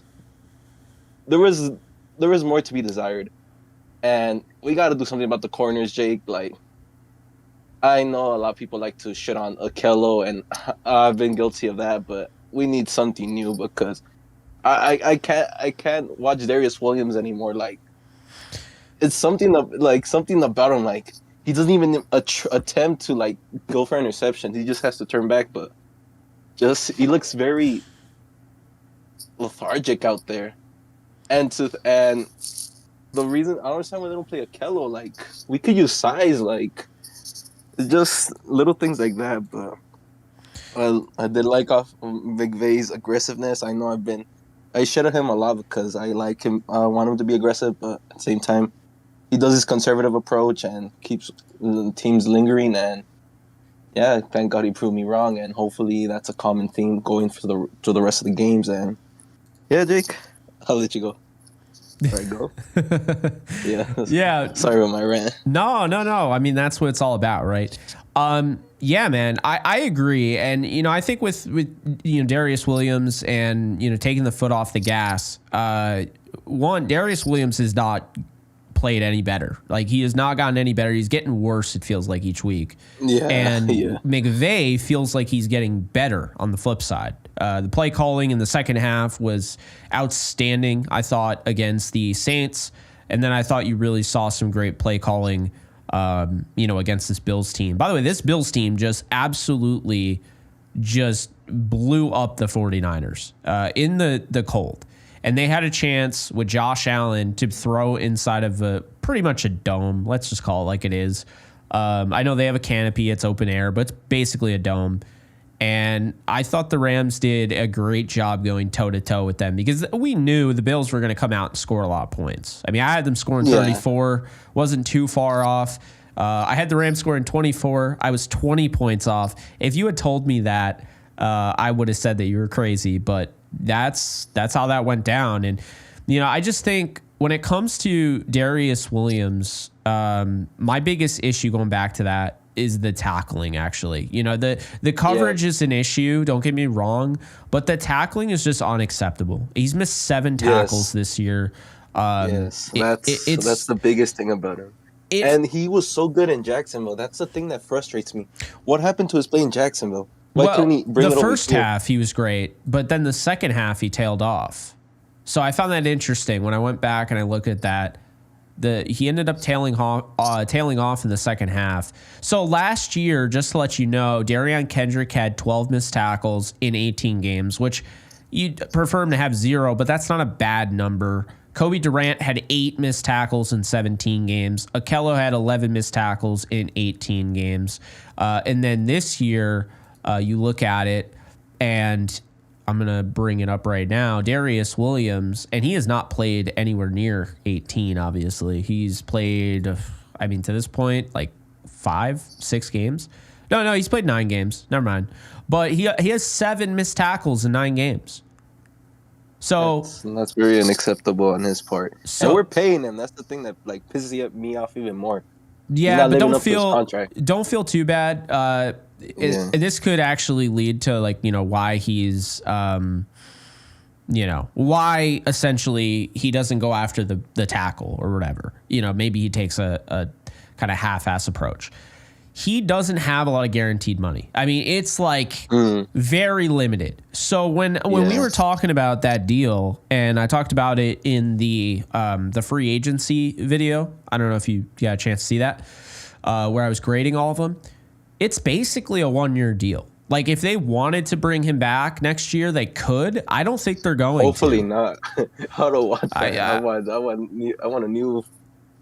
There was more to be desired, and we got to do something about the corners, Jake. Like, I know a lot of people like to shit on Akello, and I've been guilty of that, but we need something new because I can't watch Darius Williams anymore. Like, it's something about him. Like, he doesn't even attempt to like go for interception. He just has to turn back, but he looks very lethargic out there. And the reason I don't understand why they don't play Akello, like, we could use size, like, it's just little things like that. But I did like off McVay's aggressiveness. I know I shit on him a lot because I like him. I want him to be aggressive, but at the same time, he does his conservative approach and keeps teams lingering. And yeah, thank God he proved me wrong. And hopefully that's a common theme going through the rest of the games. And yeah, Jake, I'll let you go. There I go. Yeah. Yeah. Sorry about my rant. No. I mean, that's what it's all about, right? Yeah, man, I agree. And, I think with Darius Williams and, taking the foot off the gas, one, Darius Williams has not played any better. Like, he has not gotten any better. He's getting worse, it feels like, each week. Yeah. And Yeah. McVay feels like he's getting better on the flip side. The play calling in the second half was outstanding, I thought, against the Saints. And then I thought you really saw some great play calling, against this Bills team. By the way, this Bills team just absolutely just blew up the 49ers in the cold. And they had a chance with Josh Allen to throw inside of pretty much a dome. Let's just call it like it is. I know they have a canopy. It's open air, but it's basically a dome. And I thought the Rams did a great job going toe-to-toe with them because we knew the Bills were going to come out and score a lot of points. I mean, I had them scoring 34. Wasn't too far off. I had the Rams scoring 24. I was 20 points off. If you had told me that, I would have said that you were crazy. But that's how that went down. And, I just think when it comes to Darius Williams, my biggest issue going back to that is the tackling, actually. The coverage is an issue, don't get me wrong, but the tackling is just unacceptable. He's missed 7 tackles this year. That's the biggest thing about him. And he was so good in Jacksonville. That's the thing that frustrates me. What happened to his play in Jacksonville? Why couldn't he bring it over the first half, he was great, but then the second half, he tailed off. So I found that interesting when I went back and I looked at that. He ended up tailing off in the second half. So last year, just to let you know, Darion Kendrick had 12 missed tackles in 18 games, which you'd prefer him to have 0, but that's not a bad number. Kobe Durant had 8 missed tackles in 17 games. Okello had 11 missed tackles in 18 games. And then this year, you look at it, and I'm going to bring it up right now. Darius Williams, and he has not played anywhere near 18, obviously. He's played, to this point, like 5-6 games. No, he's played 9 games. Never mind. But he has 7 missed tackles in 9 games. So that's very unacceptable on his part. And we're paying him. That's the thing that pisses me off even more. Yeah, but don't feel too bad. This could actually lead to why he's why essentially he doesn't go after the tackle or whatever. Maybe he takes a kind of half-ass approach. He doesn't have a lot of guaranteed money. I mean, it's very limited. So when we were talking about that deal, and I talked about it in the free agency video, I don't know if you got a chance to see that, where I was grading all of them. It's basically a 1-year deal. Like, if they wanted to bring him back next year, they could. I don't think they're going Hopefully to. not. I don't want that. I want a new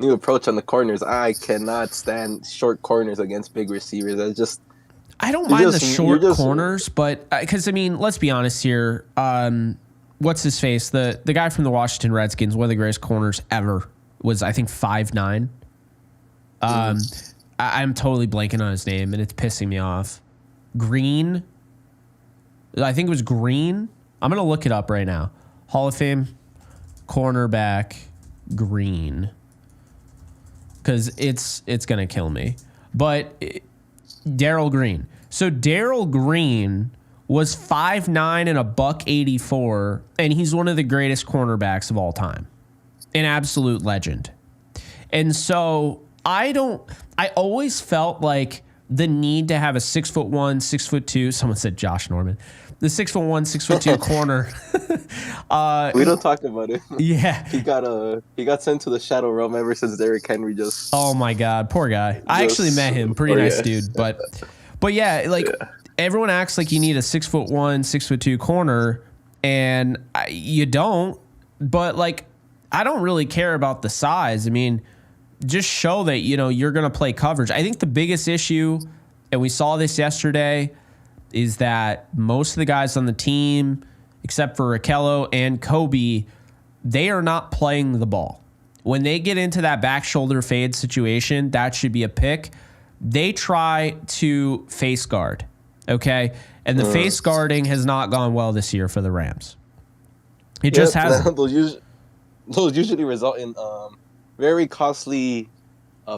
approach on the corners. I cannot stand short corners against big receivers. I don't mind the short corners, but because let's be honest here. What's his face? The guy from the Washington Redskins, one of the greatest corners ever, was I think 5'9". I'm totally blanking on his name, and it's pissing me off. Green. I think it was Green. I'm going to look it up right now. Hall of Fame cornerback Green. Because it's going to kill me. But Darrell Green. So Darrell Green was 5'9" and a $184, and he's one of the greatest cornerbacks of all time. An absolute legend. And so I always felt like the need to have a 6'1", 6'2". Someone said Josh Norman. The 6'1", 6'2" corner. We don't talk about it. Yeah, he got sent to the shadow realm ever since Derrick Henry just. Oh my God, poor guy. I actually met him. Pretty nice dude, but yeah, everyone acts like you need a 6'1", 6'2" corner, and you don't. But I don't really care about the size. Just show that, you're going to play coverage. I think the biggest issue, and we saw this yesterday, is that most of the guys on the team, except for Okello and Kobe, they are not playing the ball. When they get into that back shoulder fade situation, that should be a pick. They try to face guard, okay? And the face guarding has not gone well this year for the Rams. It just hasn't. Those usually result in very costly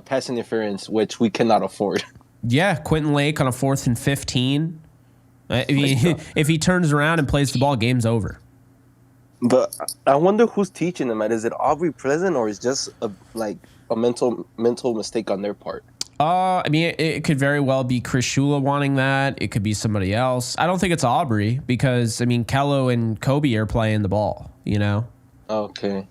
pass interference, which we cannot afford. Yeah, Quentin Lake on a 4th and 15. If he turns around and plays the ball, game's over. But I wonder who's teaching them. Is it Aubrey Pleasant or is just a mental mistake on their part? I mean, it could very well be Chris Shula wanting that. It could be somebody else. I don't think it's Aubrey because, I mean, Kello and Kobe are playing the ball, you know? Okay.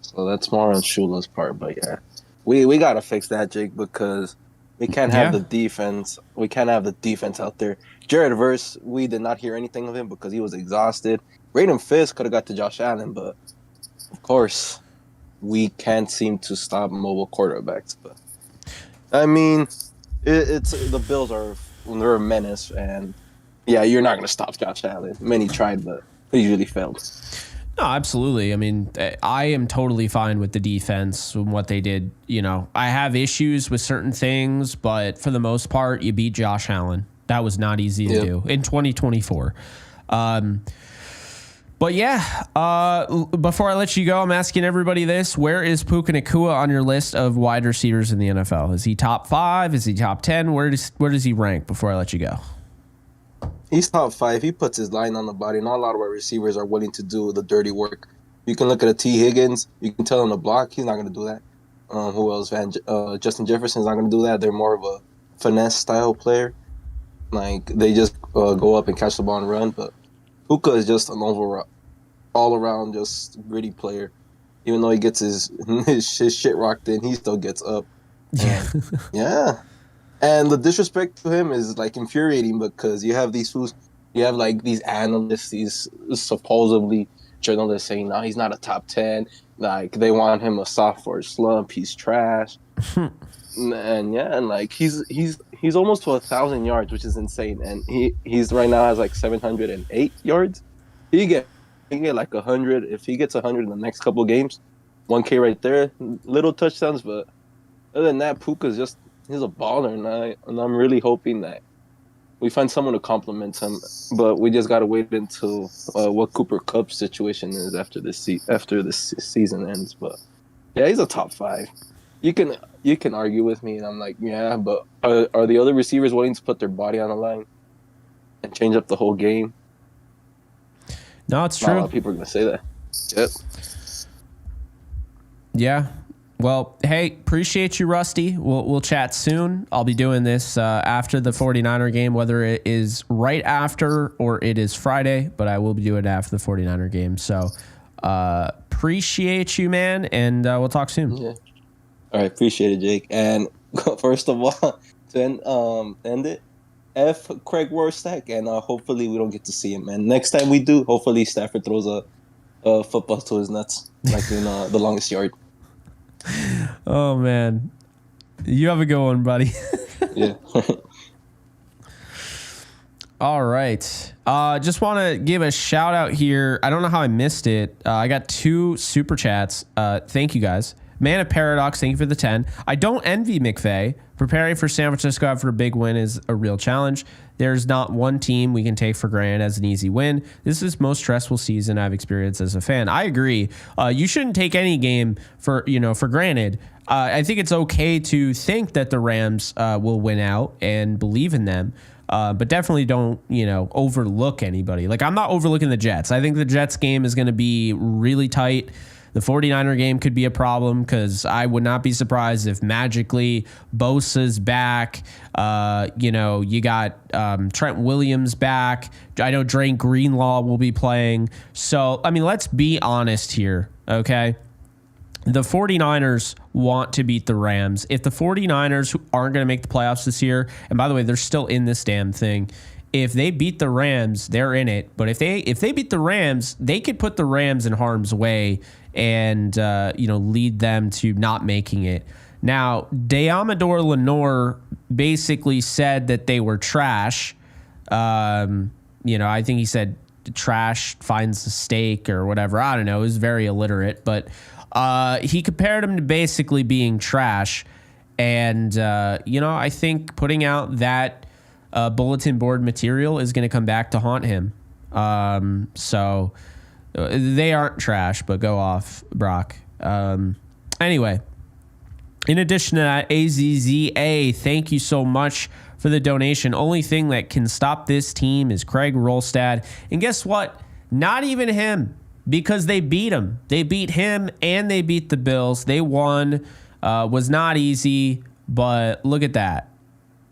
So that's more on Shula's part, but yeah. We got to fix that, Jake, because we can't have the defense. We can't have the defense out there. Jared Verse, we did not hear anything of him because he was exhausted. Raiden Fisk could have got to Josh Allen, but of course, we can't seem to stop mobile quarterbacks. But I mean, it's the Bills they're a menace, and yeah, you're not going to stop Josh Allen. Many tried, but they usually failed. No, absolutely. I mean, I am totally fine with the defense and what they did. You know, I have issues with certain things, but for the most part, you beat Josh Allen. That was not easy to do in 2024. But yeah, before I let you go, I'm asking everybody this. Where is Puka Nacua on your list of wide receivers in the NFL? Is he top 5? Is he top 10? Where does he rank before I let you go? He's top 5. He puts his line on the body. Not a lot of wide receivers are willing to do the dirty work. You can look at a T. Higgins. You can tell him to block. He's not going to do that. Who else? Justin Jefferson's not going to do that. They're more of a finesse style player. Like, they just go up and catch the ball and run. But Puka is just an overall, all-around, just gritty player. Even though he gets his shit rocked in, he still gets up. And, yeah. And the disrespect to him is like infuriating because you have these analysts, these supposedly journalists saying, no, he's not a top 10. Like, they want him a sophomore slump. He's trash. and like he's almost to 1,000 yards, which is insane. And he's right now has like 708 yards. He get like 100 if he gets 100 in the next couple of games. 1K right there, little touchdowns. But other than that, Puka's he's a baller, and I'm really hoping that we find someone to compliment him. But we just gotta wait until what Cooper Kupp's situation is after this season ends. But yeah, he's a top 5. You can argue with me, and I'm like, yeah, but are the other receivers willing to put their body on the line and change up the whole game? No, it's true. Not a lot of people are gonna say that. Yep. Yeah. Well, hey, appreciate you, Rusty. We'll chat soon. I'll be doing this after the 49er game, whether it is right after or it is Friday, but I will be doing it after the 49er game. So appreciate you, man, and we'll talk soon. Yeah. All right, appreciate it, Jake. And first of all, to end it, F Craig Warstack, and hopefully we don't get to see him. And next time we do, hopefully Stafford throws a football to his nuts, like in the longest yard. Oh, man. You have a good one, buddy. Yeah. All right. Just want to give a shout out here. I don't know how I missed it. I got 2 super chats. Thank you, guys. Man of Paradox, thank you for the 10. I don't envy McVay. Preparing for San Francisco after a big win is a real challenge. There's not one team we can take for granted as an easy win. This is the most stressful season I've experienced as a fan. I agree. You shouldn't take any game for granted. I think it's okay to think that the Rams will win out and believe in them. But definitely don't, overlook anybody. Like, I'm not overlooking the Jets. I think the Jets game is going to be really tight. The 49er game could be a problem because I would not be surprised if magically Bosa's back. You got Trent Williams back. I know Dre Greenlaw will be playing. So, I mean, let's be honest here, okay? The 49ers want to beat the Rams. If the 49ers aren't going to make the playoffs this year, and by the way, they're still in this damn thing, if they beat the Rams, they're in it. But if they beat the Rams, they could put the Rams in harm's way and lead them to not making it. Now, Deamador Lenore basically said that they were trash. I think he said trash finds a steak or whatever. I don't know. It was very illiterate, but he compared them to basically being trash. And I think putting out that bulletin board material is going to come back to haunt him. So they aren't trash, but go off, Brock. Anyway, in addition to that, AZZA, thank you so much for the donation. Only thing that can stop this team is Craig Rolstad. And guess what? Not even him. because they beat him. They beat him and they beat the Bills. They won. Was not easy, but look at that.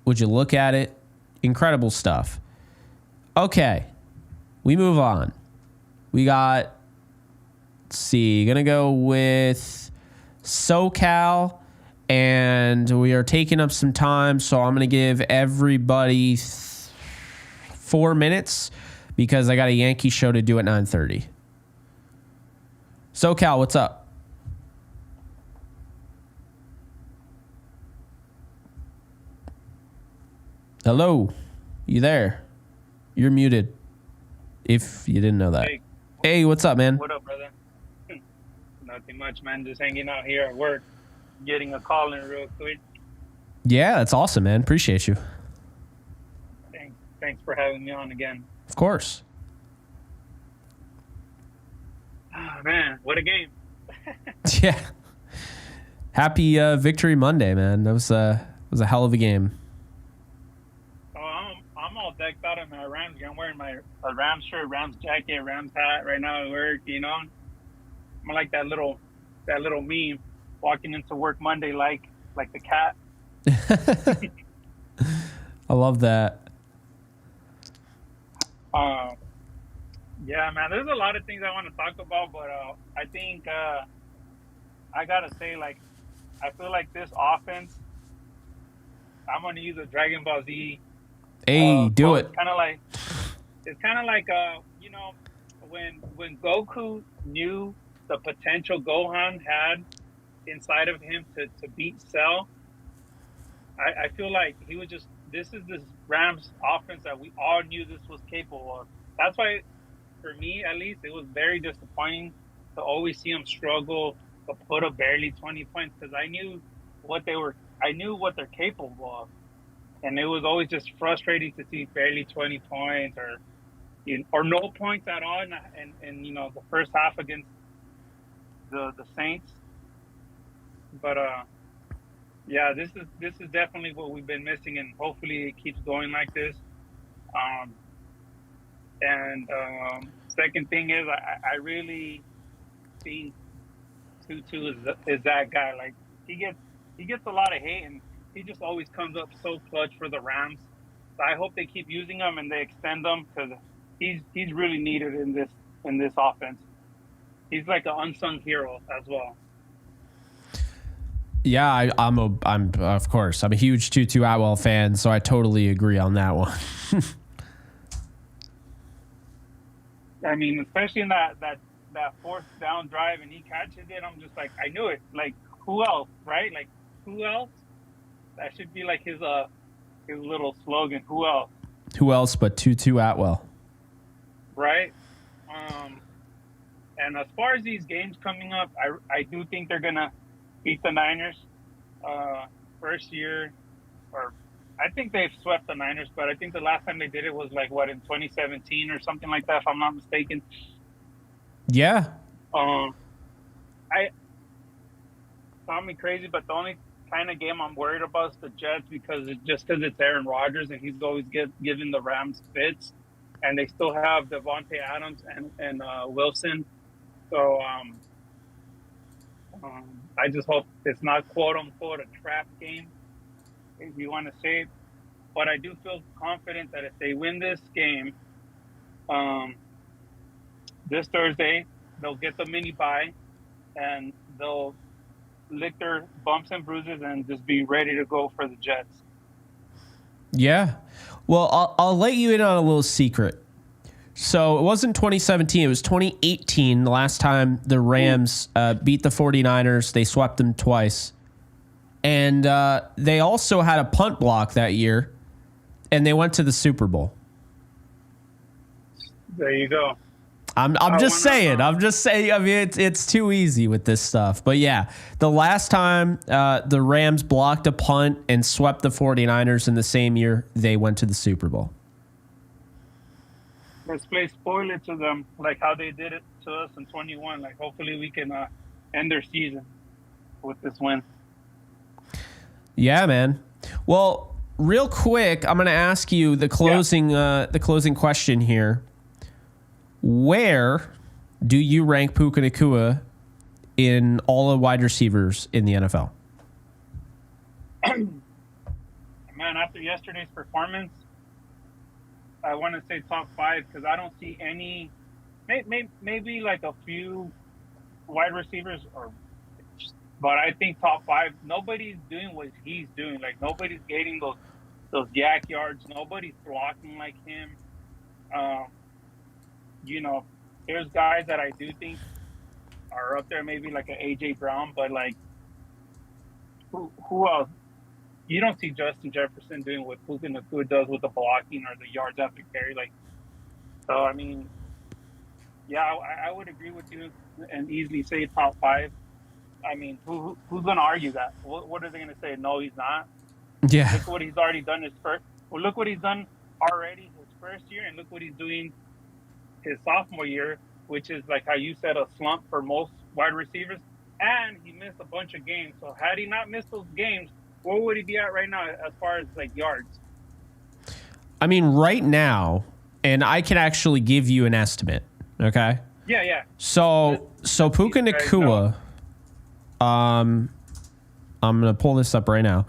Would you look at it? Incredible stuff. Okay, we move on. We got, let's see, gonna go with SoCal, and we are taking up some time, so I'm gonna give everybody 4 minutes because I got a Yankee show to do at 9:30. SoCal, what's up? Hello, you there? You're muted. If you didn't know that. Hey, what's up, man? What up, brother? Nothing much, man. Just hanging out here at work, getting a call in real quick. Yeah, that's awesome, man. Appreciate you. Thanks for having me on again. Of course. Oh, man, what a game. Yeah. Happy Victory Monday, man. That was a hell of a game. I'm all decked out in my Rams gear. I'm wearing my Rams shirt, Rams jacket, Rams hat right now at work, you know. I'm like that little meme walking into work Monday like the cat. I love that. Yeah, man, there's a lot of things I want to talk about, but I think I gotta say, like, I feel like this offense, I'm gonna use a Dragon Ball Z. Hey, do it. It's kind of like you know, when Goku knew the potential Gohan had inside of him to beat Cell. I feel like he was just, this Rams offense that we all knew this was capable of. That's why, for me at least, it was very disappointing to always see them struggle to put up barely 20 points, because I knew what they're capable of. And it was always just frustrating to see barely 20 points or no points at all. And you know, the first half against the Saints. But yeah, this is definitely what we've been missing, and hopefully it keeps going like this. Second thing is, I really think Tutu is that guy. Like, he gets a lot of hate, and he just always comes up so clutch for the Rams. So I hope they keep using him and they extend him, because he's really needed in this offense. He's like an unsung hero as well. Yeah, I'm of course, I'm a huge Tutu Atwell fan, so I totally agree on that one. I mean, especially in that fourth down drive, and he catches it. I'm just like, I knew it. Like, who else, right? Like, who else? That should be like his little slogan. Who else? Who else but Tutu Atwell? Right. And as far as these games coming up, I do think they're gonna beat the Niners. First year, or I think they've swept the Niners, but I think the last time they did it was like, what, in 2017 or something like that, if I'm not mistaken. Yeah. I sound me crazy, but the only kind of game I'm worried about is the Jets, because it's Aaron Rodgers, and he's always giving the Rams fits, and they still have Devontae Adams and Wilson. So I just hope it's not quote unquote a trap game, if you want to say it. But I do feel confident that if they win this game, this Thursday, they'll get the mini bye, and they'll lick their bumps and bruises and just be ready to go for the Jets. Yeah. Well, I'll let you in on a little secret. So it wasn't 2017. It was 2018, the last time the Rams beat the 49ers. They swept them twice. And they also had a punt block that year, and they went to the Super Bowl. There you go. I'm just saying. I mean, it's too easy with this stuff. But yeah, the last time the Rams blocked a punt and swept the 49ers in the same year, they went to the Super Bowl. Let's play spoiler to them, like how they did it to us in 21. Like, hopefully we can end their season with this win. Yeah, man. Well, real quick, I'm going to ask you the closing question here. Where do you rank Puka Nacua in all the wide receivers in the NFL? Man, after yesterday's performance, I want to say top 5 because I don't see any. Maybe like a few wide receivers, but I think top 5. Nobody's doing what he's doing. Like nobody's getting those yak yards. Nobody's blocking like him. There's guys that I do think are up there, maybe like an AJ Brown, but like who else? You don't see Justin Jefferson doing what Puka Nacua does with the blocking or the yards after carry. Like, so I mean, yeah, I would agree with you and easily say top 5. I mean, who's going to argue that? What are they going to say? No, he's not. Yeah. Look what he's already done his first. Well, look what he's done already his first year, and look what he's doing his sophomore year, which is like how you said, a slump for most wide receivers. And he missed a bunch of games. So had he not missed those games, where would he be at right now as far as like yards? I mean, right now, and I can actually give you an estimate. Okay. Yeah. So Puka Nacua, I'm gonna pull this up right now.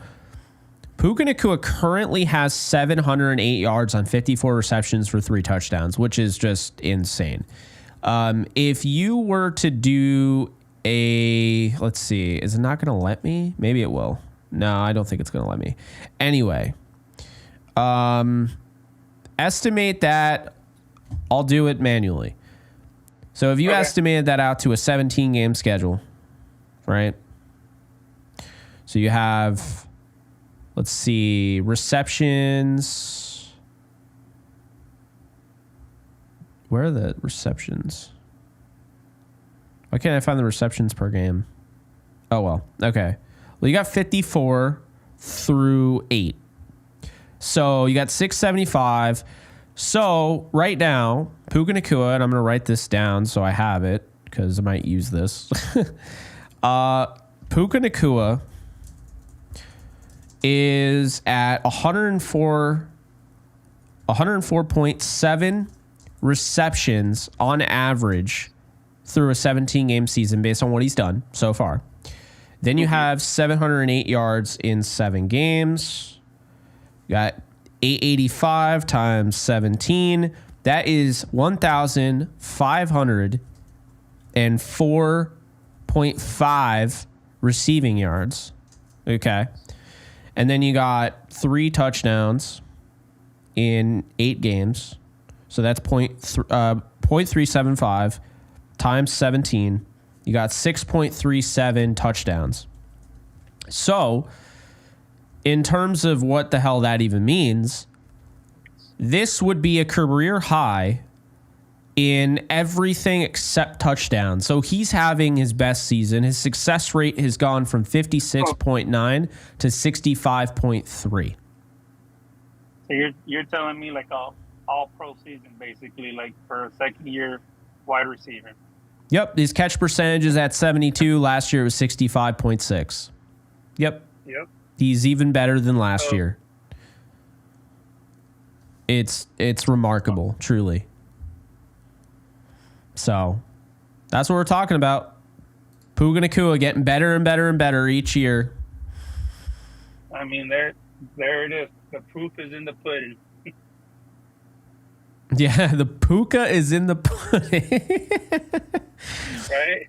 Puka Nacua currently has 708 yards on 54 receptions for 3 touchdowns, which is just insane. If you were to do let's see, is it not gonna let me? Maybe it will. No, I don't think it's gonna let me. Anyway, estimate that. I'll do it manually. So if you estimated that out to a 17-game schedule, right? So you have, let's see, receptions. Where are the receptions? Why can't I find the receptions per game? Oh, well. Okay. Well, you got 54 through 8. So you got 675. So right now, Puka Nacua, and I'm going to write this down so I have it because I might use this. Puka Nacua is at 104.7 receptions on average through a 17-game season based on what he's done so far. Then you have 708 yards in 7 games. You got 885 times 17. That is 1,504.5 receiving yards. Okay. And then you got 3 touchdowns in 8 games. So that's 0.375 times 17. You got 6.37 touchdowns. So, in terms of what the hell that even means, this would be a career high in everything except touchdowns. So he's having his best season. His success rate has gone from 56.9 to 65.3. So you're telling me like a all-pro season, basically, like for a second-year wide receiver. Yep, his catch percentage is at 72. Last year it was 65.6. Yep. He's even better than last year. It's remarkable, truly. So, that's what we're talking about. Puka Nacua getting better and better and better each year. I mean, there it is. The proof is in the pudding. Yeah, the Puka is in the pudding. Right?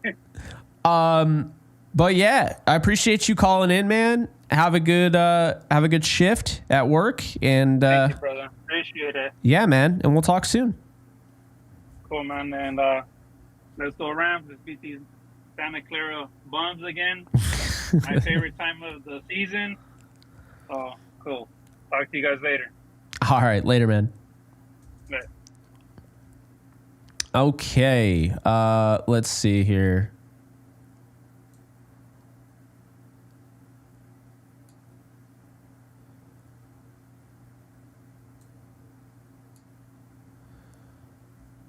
But yeah, I appreciate you calling in, man. Have a good shift at work, and thank you, brother. Appreciate it. Yeah, man, and we'll talk soon. Cool, man. And let's go Rams. Let's beat these Santa Clara Bums again. My favorite time of the season. Oh, cool. Talk to you guys later. All right, later, man. Later. Okay, let's see here.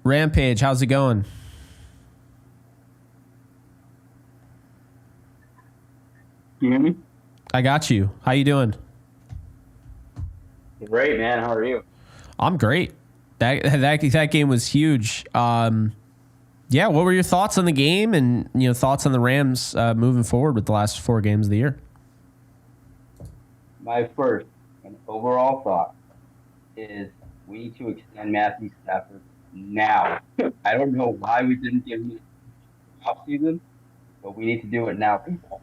Rampage, how's it going? You hear me? I got you. How you doing? Great, man. How are you? I'm great. That game was huge. Yeah, what were your thoughts on the game and thoughts on the Rams moving forward with the last 4 games of the year? My first and overall thought is we need to extend Matthew Stafford now. I don't know why we didn't give him off season, but we need to do it now, people.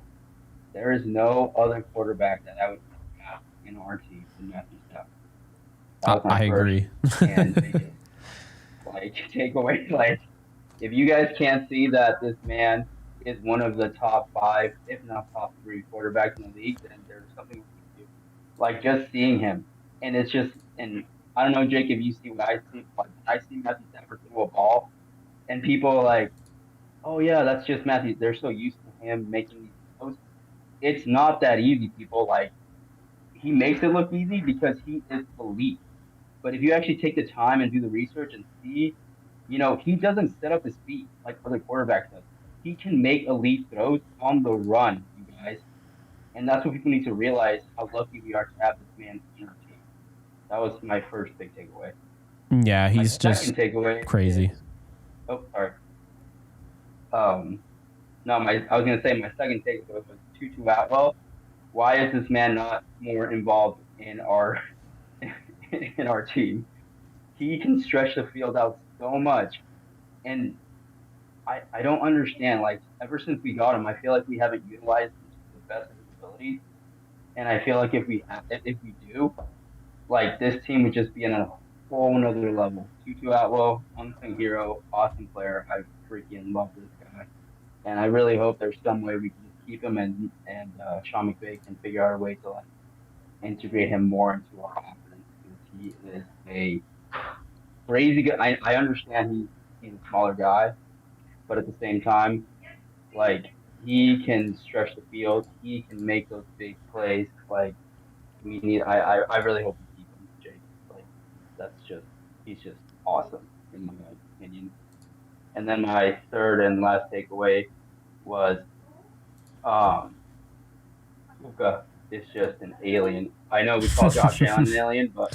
There is no other quarterback that I would have in our team than Matthew Stafford. That was my I first agree. and biggest, takeaway. If you guys can't see that this man is one of the top 5, if not top 3 quarterbacks in the league, then there's something we can do. Just seeing him, and it's just, and I don't know, Jake, if you see what I see. When I see Matthew Stafford throw a ball, and people are like, "Oh yeah, that's just Matthew." They're so used to him making these throws. It's not that easy, people. He makes it look easy because he is elite. But if you actually take the time and do the research and see, he doesn't set up his feet like other quarterbacks does. He can make elite throws on the run, you guys. And that's what people need to realize, how lucky we are to have this man in our team. That was my first big takeaway. Yeah, he's just takeaway crazy. Sorry. No, I was gonna say my second takeaway was Tutu Atwell. Why is this man not more involved in our in our team? He can stretch the field out so much, and I don't understand. Ever since we got him, I feel like we haven't utilized him to the best of his abilities. And I feel like if we do, this team would just be on a whole another level. Tutu Atwell, unsung hero, awesome player. I freaking love this guy, and I really hope there's some way we can just keep him and Sean McVay can figure out a way to integrate him more into our offense, because he is a crazy good. I understand he's a smaller guy, but at the same time, he can stretch the field. He can make those big plays. We need. I really hope we keep him, Jake. He's just awesome in my opinion. And then my third and last takeaway was, Puka is just an alien. I know we call Josh Allen an alien, but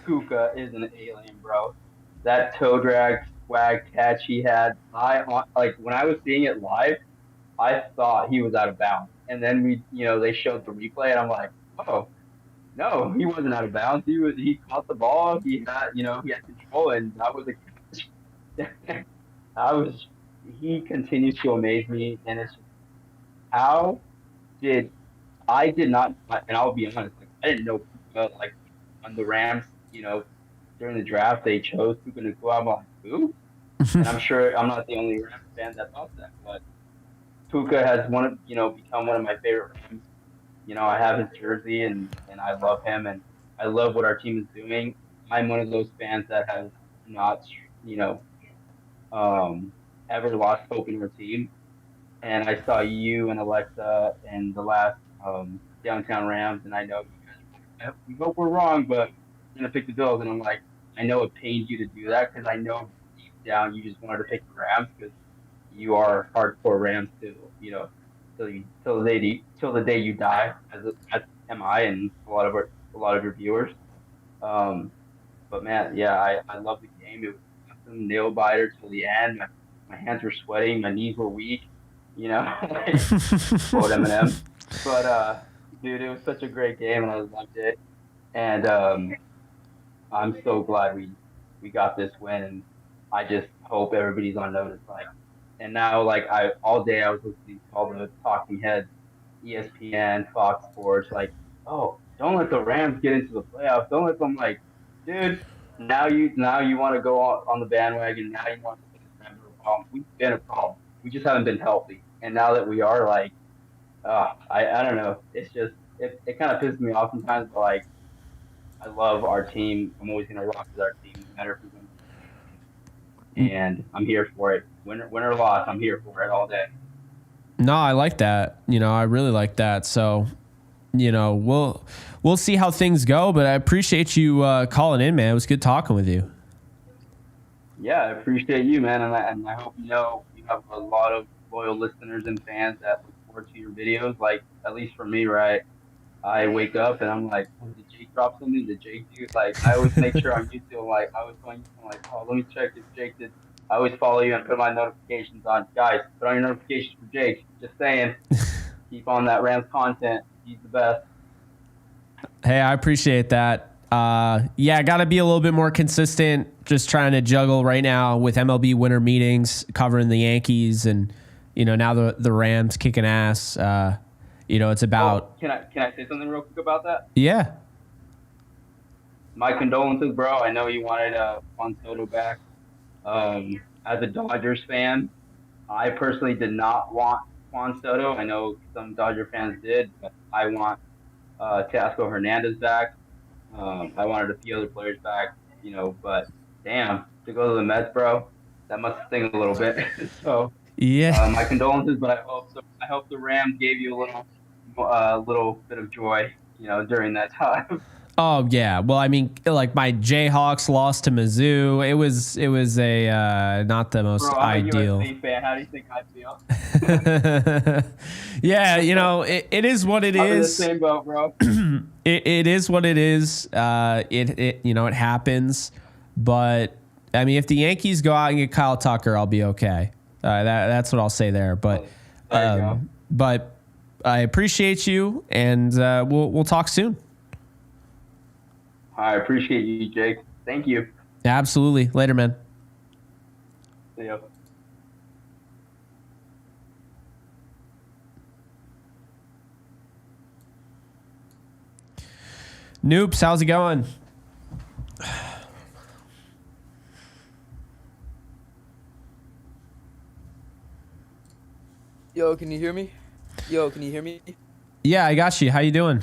Puka is an alien, bro. That toe drag swag catch he had, when I was seeing it live, I thought he was out of bounds. And then they showed the replay, and I'm like, oh, no, he wasn't out of bounds. He caught the ball. He had control, and that was a catch. He continues to amaze me, and it's just, how did I did not, and I'll be honest, I didn't know on the Rams, during the draft they chose Puka Nacua. I'm like, who? And I'm sure I'm not the only Rams fan that thought that, but Puka has become one of my favorite Rams. I have his jersey, and I love him, and I love what our team is doing. I'm one of those fans that has not, ever lost hope in our team. And I saw you and Alexa in the last Downtown Rams, and I know you guys, we hope we're wrong, but we're going to pick the Bills. And I'm like, I know it pains you to do that, because I know deep down you just wanted to pick the Rams because you are hardcore Rams too, till the day you die, as am I, and a lot of your viewers. But man, yeah, I love the game. It was awesome, nail biter till the end. My hands were sweating, my knees were weak, quote Eminem. But dude, it was such a great game, and I loved it. And I'm so glad we got this win, and I just hope everybody's on notice. And now, all day I was listening to all the talking heads, ESPN, Fox Sports, oh, don't let the Rams get into the playoffs. Don't let them, dude. Now you want to go on the bandwagon. Now you want to say the Rams are a problem. We've been a problem. We just haven't been healthy. And now that we are, I don't know. It's just it kind of pisses me off sometimes. But I love our team. I'm always gonna rock with our team, no matter if we win. And I'm here for it. Win or loss, I'm here for it all day. No, I like that. I really like that. So, we'll see how things go. But I appreciate you calling in, man. It was good talking with you. Yeah, I appreciate you, man, and I hope you have a lot of loyal listeners and fans that look forward to your videos. At least for me, right? I wake up and I'm like, oh, did Jake drop something? Did Jake do? I always make sure I'm used to I was going, oh, let me check if Jake did I always follow you and put my notifications on. Guys, put on your notifications for Jake. Just saying. Keep on that Rams content. He's the best. Hey, I appreciate that. Yeah, got to be a little bit more consistent. Just trying to juggle right now with MLB winter meetings, covering the Yankees, and now the Rams kicking ass. It's about. Can I say something real quick about that? Yeah. My condolences, bro. I know you wanted Juan Soto back. As a Dodgers fan, I personally did not want Juan Soto. I know some Dodger fans did, but I want Teoscar Hernandez back. I wanted a few other players back, but damn, to go to the Mets, bro, that must sting a little bit. So yeah, my condolences, but I hope the Rams gave you a little bit of joy, during that time. Oh yeah. Well, I mean, like my Jayhawks lost to Mizzou. It was a not the most ideal. I'm a USC fan. How do you think I feel? Yeah, it is what it is. I'm in the same boat, bro. It is what it is. It happens. But I mean, if the Yankees go out and get Kyle Tucker, I'll be okay. That's what I'll say there. But there you go. But I appreciate you, and we'll talk soon. I appreciate you, Jake. Thank you. Absolutely. Later, man. See ya. Noops, how's it going? Yo, can you hear me? Yeah, I got you. How you doing?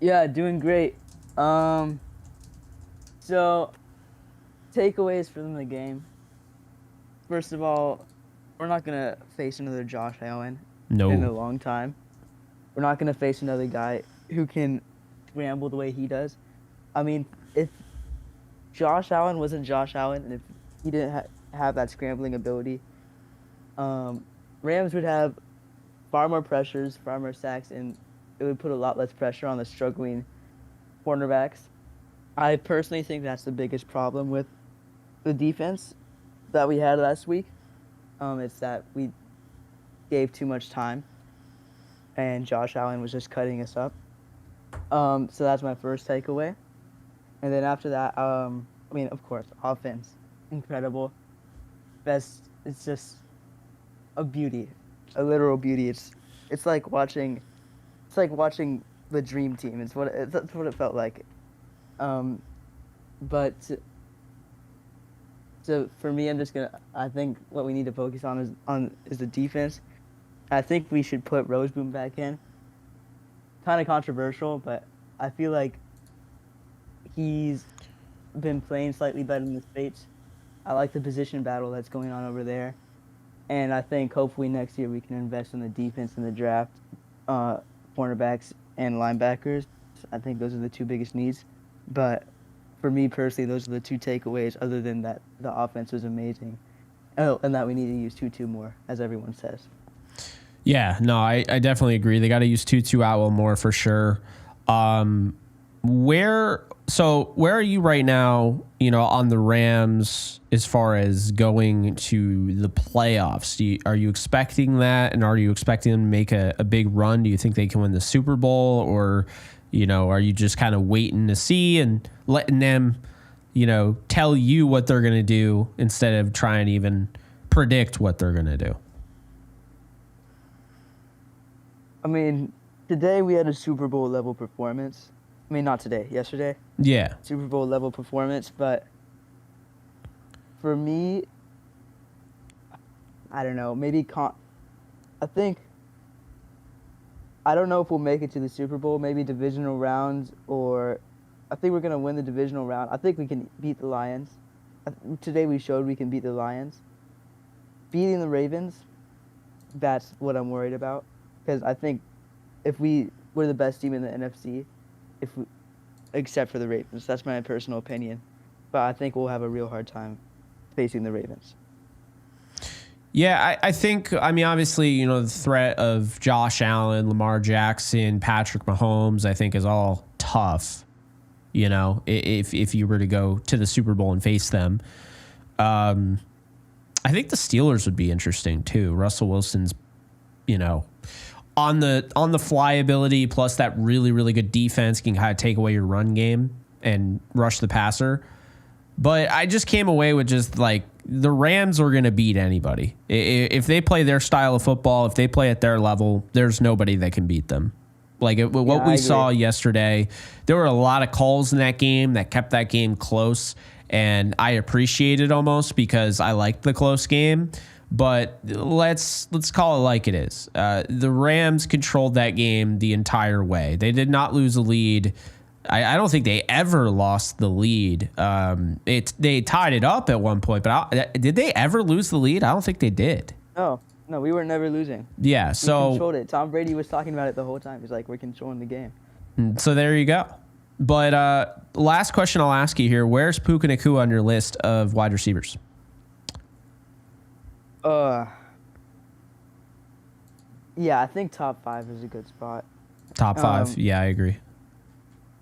Yeah, doing great. So takeaways from the game. First of all, we're not gonna face another Josh Allen in a long time. We're not gonna face another guy who can scramble the way he does. I mean, if Josh Allen wasn't Josh Allen, and if he didn't have that scrambling ability, Rams would have far more pressures, far more sacks, and it would put a lot less pressure on the struggling cornerbacks. I personally think that's the biggest problem with the defense that we had last week. It's that we gave too much time, and Josh Allen was just cutting us up. So that's my first takeaway. And then after that, of course, offense, incredible. Best, it's just a beauty, a literal beauty. It's like watching the dream team. That's what it felt like. But so for me, I think what we need to focus on is the defense. I think we should put Roseboom back in. Kind of controversial, but I feel like he's been playing slightly better in the States. I like the position battle that's going on over there. And I think hopefully next year we can invest in the defense in the draft, cornerbacks and linebackers. I think those are the two biggest needs. But for me personally, those are the two takeaways, other than that the offense was amazing. Oh, and that we need to use Tutu more, as everyone says. Yeah, no, I definitely agree. They got to use Tutu Atwell more for sure. Where are you right now, on the Rams as far as going to the playoffs? Are you expecting that, and are you expecting them to make a big run? Do you think they can win the Super Bowl, or, are you just kind of waiting to see and letting them, tell you what they're going to do instead of trying to even predict what they're going to do? I mean, today we had a Super Bowl level performance. I mean, not today, yesterday. Yeah. Super Bowl level performance, but for me, I don't know, I don't know if we'll make it to the Super Bowl, maybe divisional rounds, or I think we're going to win the divisional round. I think we can beat the Lions. Today we showed we can beat the Lions. Beating the Ravens, that's what I'm worried about. Because I think if we're the best team in the NFC, except for the Ravens. That's my personal opinion. But I think we'll have a real hard time facing the Ravens. Yeah, I think, obviously, the threat of Josh Allen, Lamar Jackson, Patrick Mahomes, I think is all tough, if you were to go to the Super Bowl and face them. I think the Steelers would be interesting too. Russell Wilson's, on the fly ability plus that really, really good defense can kind of take away your run game and rush the passer. But I just came away with just like the Rams are going to beat anybody. If they play their style of football, if they play at their level, there's nobody that can beat them. Like what we saw yesterday, there were a lot of calls in that game that kept that game close. And I appreciate it almost because I liked the close game. But let's call it like it is. The Rams controlled that game the entire way. They did not lose a lead. I don't think they ever lost the lead. They tied it up at one point, but did they ever lose the lead? I don't think they did. No, we were never losing. Yeah, We controlled it. Tom Brady was talking about it the whole time. He's like, we're controlling the game. So there you go. But last question I'll ask you here: where's Puka Nacua on your list of wide receivers? Yeah, I think top 5 is a good spot. Top 5. Yeah, I agree.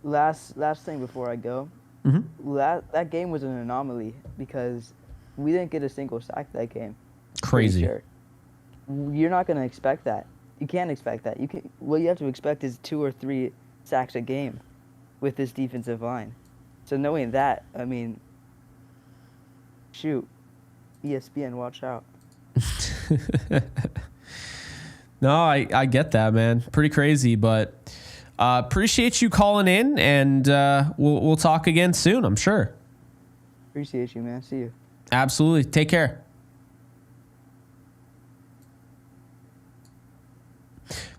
Last thing before I go. Mm-hmm. That game was an anomaly because we didn't get a single sack that game. Crazy. Sure. You're not going to expect that. You can't expect that. What you have to expect is 2 or 3 sacks a game with this defensive line. So knowing that, I mean, shoot, ESPN, watch out. No, I get that, man. Pretty crazy, but appreciate you calling in, and we'll talk again soon, I'm sure. Appreciate you, man. See you. Absolutely. Take care.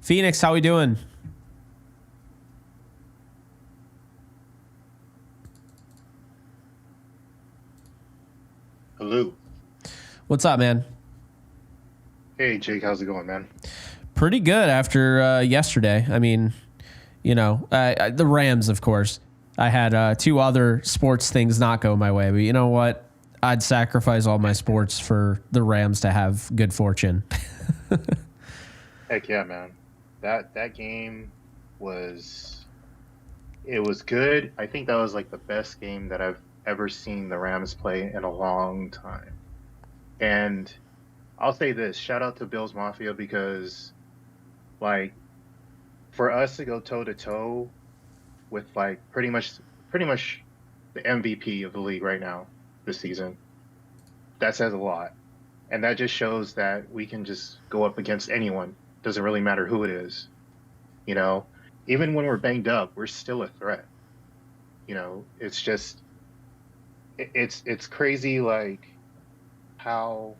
Phoenix, how we doing? Hello. What's up, man? Hey, Jake. How's it going, man? Pretty good after yesterday. I mean, the Rams, of course. I had 2 other sports things not go my way, but you know what? I'd sacrifice all my sports for the Rams to have good fortune. Heck yeah, man. That game was good. I think that was like the best game that I've ever seen the Rams play in a long time. And I'll say this, shout out to Bills Mafia, because like for us to go toe to toe with like pretty much the MVP of the league right now this season, that says a lot. And that just shows that we can just go up against anyone. Doesn't really matter who it is. Even when we're banged up, we're still a threat. It's just it's crazy, like how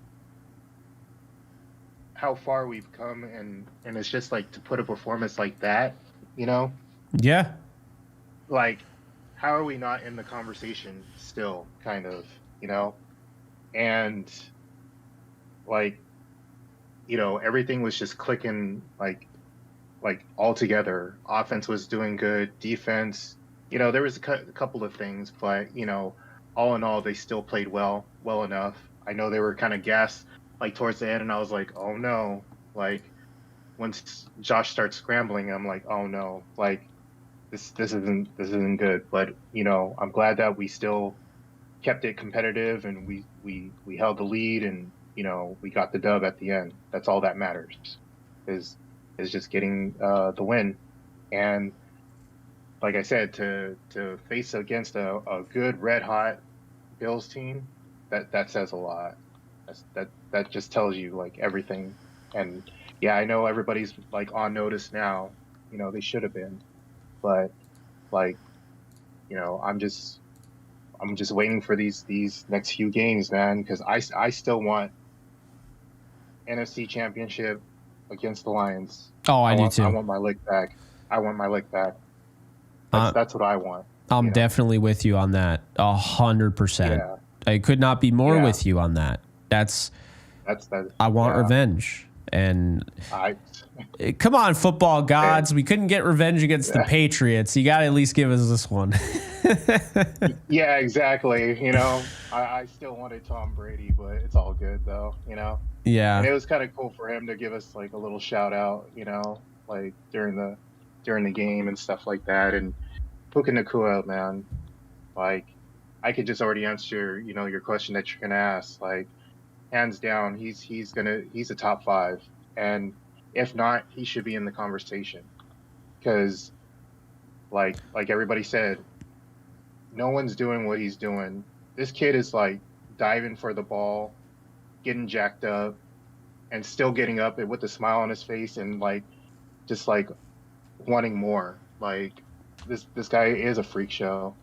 far we've come, and it's just like to put a performance like that, Yeah. like how are we not in the conversation still, kind of, and like everything was just clicking like all together. Offense was doing good, defense, there was a couple of things, but all in all, they still played well enough. I know they were kind of gassed like towards the end, and I was like, oh no, like once Josh starts scrambling, I'm like, oh no, like this isn't good. But I'm glad that we still kept it competitive, and we held the lead, and we got the dub at the end. That's all that matters, is just getting the win. And like I said, to face against a good red hot Bills team, that says a lot. That just tells you like everything. And yeah, I know everybody's like on notice now. They should have been, but like I'm just waiting for these next few games, man, because I still want NFC Championship against the Lions. Oh, I do too. I want my lick back. That's what I want. I'm definitely with you on that. 100%. Yeah. I could not be more with you on that. That's I want revenge. And come on, football gods. We couldn't get revenge against the Patriots. You got to at least give us this one. Yeah, exactly. I still wanted Tom Brady, but it's all good though, Yeah. And it was kind of cool for him to give us like a little shout out, like during the game and stuff like that. And Puka Nacua, man, like I could just already answer, your question that you're gonna ask. Like, hands down, he's a top 5, and if not, he should be in the conversation because, like everybody said, no one's doing what he's doing. This kid is like diving for the ball, getting jacked up, and still getting up and with a smile on his face and like just like wanting more. Like this guy is a freak show,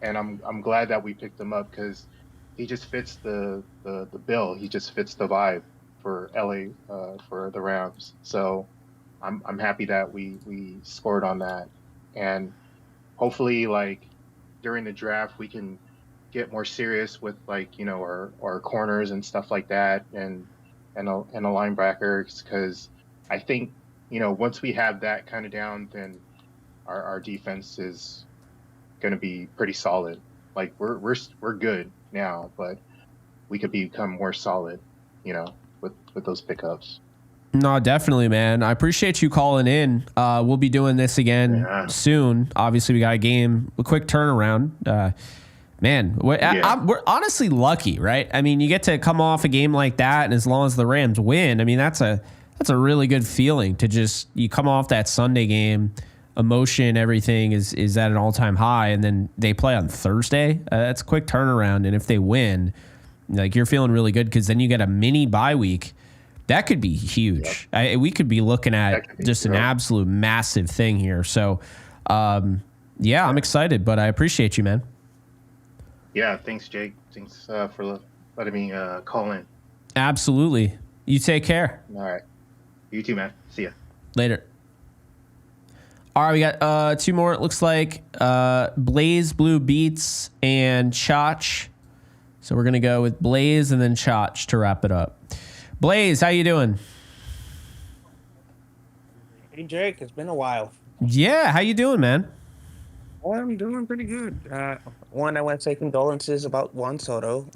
and I'm glad that we picked him up because he just fits the bill. He just fits the vibe for LA, for the Rams. So I'm happy that we scored on that, and hopefully like during the draft we can get more serious with like our corners and stuff like that, and a linebackers, because I think once we have that kind of down, then our defense is going to be pretty solid. Like we're good now, but we could become more solid, with those pickups. No, definitely, man. I appreciate you calling in. We'll be doing this again soon. Obviously, we got a quick turnaround. Man, we're honestly lucky, right? I mean, you get to come off a game like that, and as long as the Rams win, I mean, that's a really good feeling to just, you come off that Sunday game, emotion, everything is at an all-time high, and then they play on Thursday. That's a quick turnaround, and if they win, like, you're feeling really good because then you get a mini bye week. That could be huge. Yep. We could be looking at just an absolute massive thing here. So, I'm excited, but I appreciate you, man. Yeah, thanks, Jake. Thanks for letting me call in. Absolutely. You take care. All right. You too, man. See ya. Later. All right, we got 2 more, it looks like. Blaze, Blue Beats, and Chotch. So we're going to go with Blaze and then Chotch to wrap it up. Blaze, how you doing? Hey, Jake, it's been a while. Yeah, how you doing, man? Well, I'm doing pretty good. One, I want to say condolences about Juan Soto.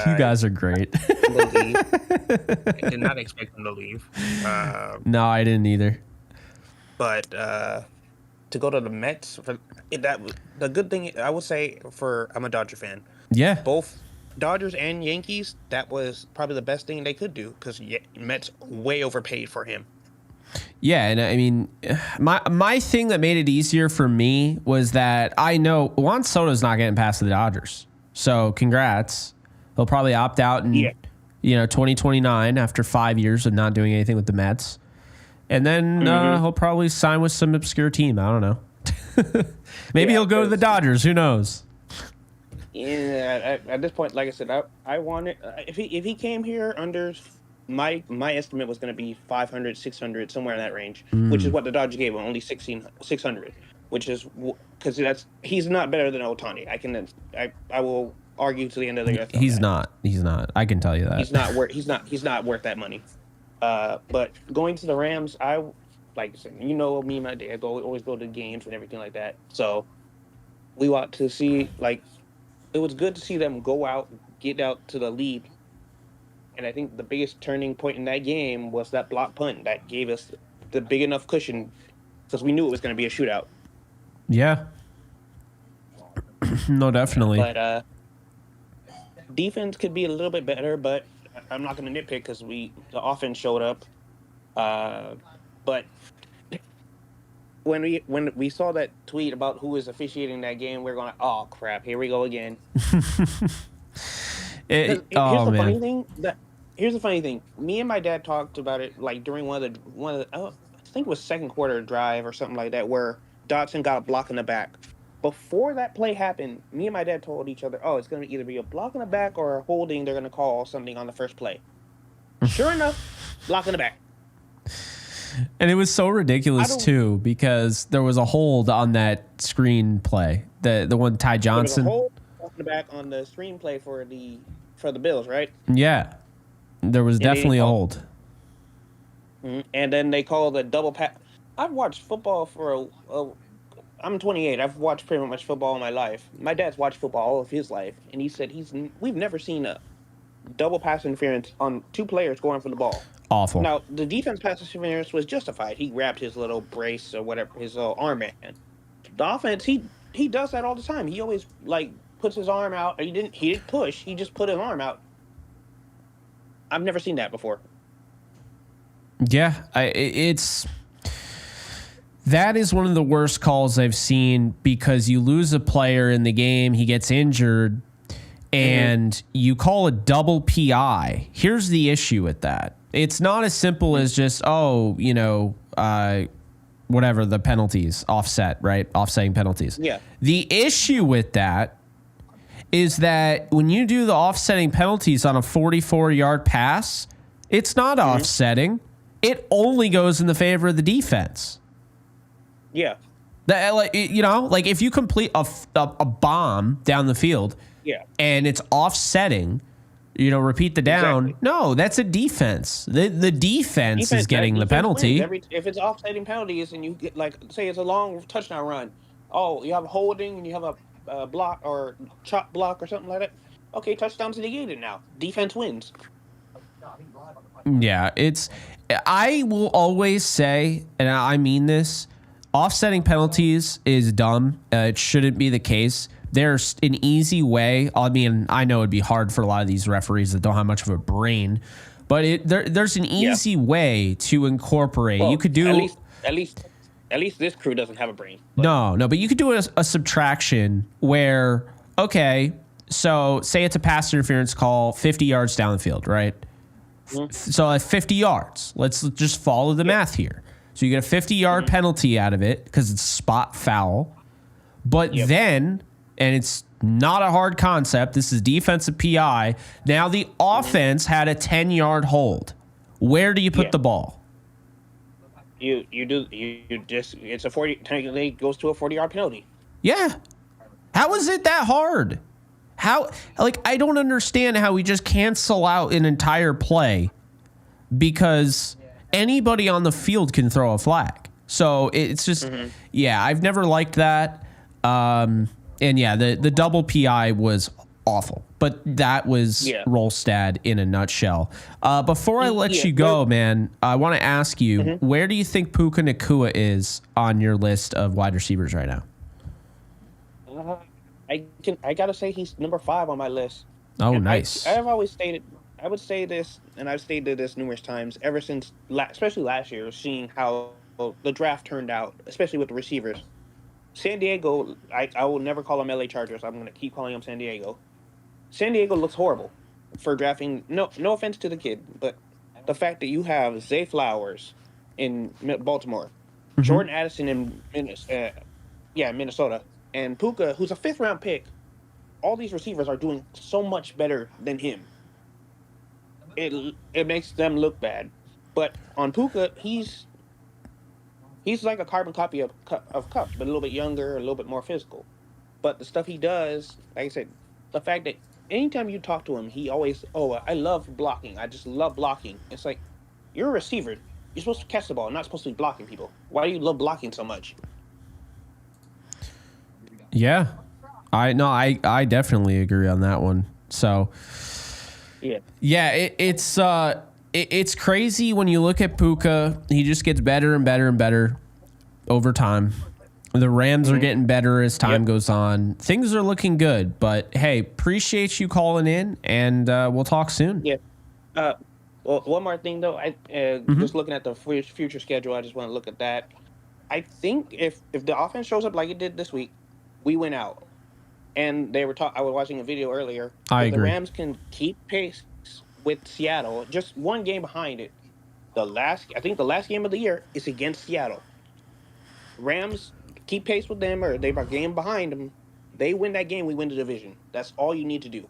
You guys are great. I did not expect him to leave. No, I didn't either. But to go to the Mets, the good thing I would say I'm a Dodger fan. Yeah. Both Dodgers and Yankees, that was probably the best thing they could do because Mets way overpaid for him. Yeah, and I mean, my thing that made it easier for me was that I know Juan Soto's not getting past the Dodgers. So congrats. He'll probably opt out in 2029 after 5 years of not doing anything with the Mets. And then he'll probably sign with some obscure team. I don't know. Maybe he'll go to the Dodgers. Who knows? Yeah, at this point, like I said, I wanted if he came here under my estimate was going to be 500, 600, somewhere in that range, which is what the Dodgers gave him, only 600, which is because he's not better than Ohtani. I will argue to the end of the earth. He's not. I can tell you that. He's not worth that money. But going to the Rams, I like I said, me and my dad always go to games and everything like that. So we want to see, like, it was good to see them go out, get out to the lead. And I think the biggest turning point in that game was that block punt that gave us the big enough cushion because we knew it was going to be a shootout. Yeah. No, definitely. But defense could be a little bit better, but I'm not going to nitpick because the offense showed up. But when we saw that tweet about who was officiating that game, we were going, oh crap, here we go again. Here's the funny thing. Me and my dad talked about it like during one of the I think it was second quarter drive or something like that, where Dotson got a block in the back. Before that play happened, me and my dad told each other, oh, it's going to either be a block in the back or a holding. They're going to call something on the first play. Sure enough, block in the back. And it was so ridiculous too because there was a hold on that screen play, the one Ty Johnson. There was a hold in the back on the screen play for the Bills, right? Yeah, there was definitely a hold. And then they called a double pass. I've watched football I'm 28. I've watched pretty much football in my life. My dad's watched football all of his life, and he said we've never seen a double pass interference on 2 players going for the ball. Awful. Now, the defense pass interference was justified. He grabbed his little brace or whatever, his little armband. The offense, he does that all the time. He always, like, puts his arm out. He didn't push. He just put his arm out. I've never seen that before. Yeah, that is one of the worst calls I've seen, because you lose a player in the game, he gets injured, and you call a double PI. Here's the issue with that. It's not as simple as just, whatever the penalties, offsetting penalties. Yeah. The issue with that is that when you do the offsetting penalties on a 44-yard pass, it's not offsetting. It only goes in the favor of the defense. Yeah. If you complete a bomb down the field, and it's offsetting, repeat the down. Exactly. No, that's a defense. The defense is getting the penalty. If it's offsetting penalties and you get, say it's a long touchdown run, you have a holding and you have a block or chop block or something like that. Okay, touchdown's negated now. Defense wins. Yeah, I will always say, and I mean this, offsetting penalties is dumb. It shouldn't be the case. There's an easy way. I mean, I know it'd be hard for a lot of these referees that don't have much of a brain, but there's an easy way to incorporate. Well, you could do at least this crew doesn't have a brain. But. No, but you could do a subtraction where, okay, so say it's a pass interference call 50 yards down the field, right? So at 50 yards, let's just follow the math here. So you get a 50-yard penalty out of it because it's spot foul. But then, and it's not a hard concept, this is defensive PI. Now the offense had a 10-yard hold. Where do you put the ball? It's a 40, technically goes to a 40-yard penalty. Yeah. How is it that hard? I don't understand how we just cancel out an entire play because anybody on the field can throw a flag. So it's just, I've never liked that. The double PI was awful, but that was Rolstad in a nutshell. Before I let you go, man, I want to ask you, where do you think Puka Nacua is on your list of wide receivers right now? I gotta say he's number 5 on my list. Oh, and nice. I've always stated, I would say this, and I've stated this numerous times ever since, especially last year, seeing how the draft turned out, especially with the receivers. San Diego, I will never call them LA Chargers. I'm gonna keep calling them San Diego. San Diego looks horrible for drafting. No offense to the kid, but the fact that you have Zay Flowers in Baltimore, Jordan Addison in Minnesota. And Puka, who's a 5th-round pick, all these receivers are doing so much better than him. It makes them look bad. But on Puka, he's like a carbon copy of Kupp, but a little bit younger, a little bit more physical. But the stuff he does, like I said, the fact that anytime you talk to him, he always, I love blocking. I just love blocking. It's like, you're a receiver. You're supposed to catch the ball, not supposed to be blocking people. Why do you love blocking so much? Yeah, I definitely agree on that one. So, it's crazy when you look at Puka. He just gets better and better and better over time. The Rams are getting better as time goes on. Things are looking good. But hey, appreciate you calling in, and we'll talk soon. Yeah. Well, one more thing though. Just looking at the future schedule, I just want to look at that. I think if the offense shows up like it did this week, we win out. And they were I was watching a video earlier. I agree. The Rams can keep pace with Seattle, just one game behind it. I think the last game of the year is against Seattle. Rams keep pace with them, or they're a game behind them. They win that game, we win the division. That's all you need to do.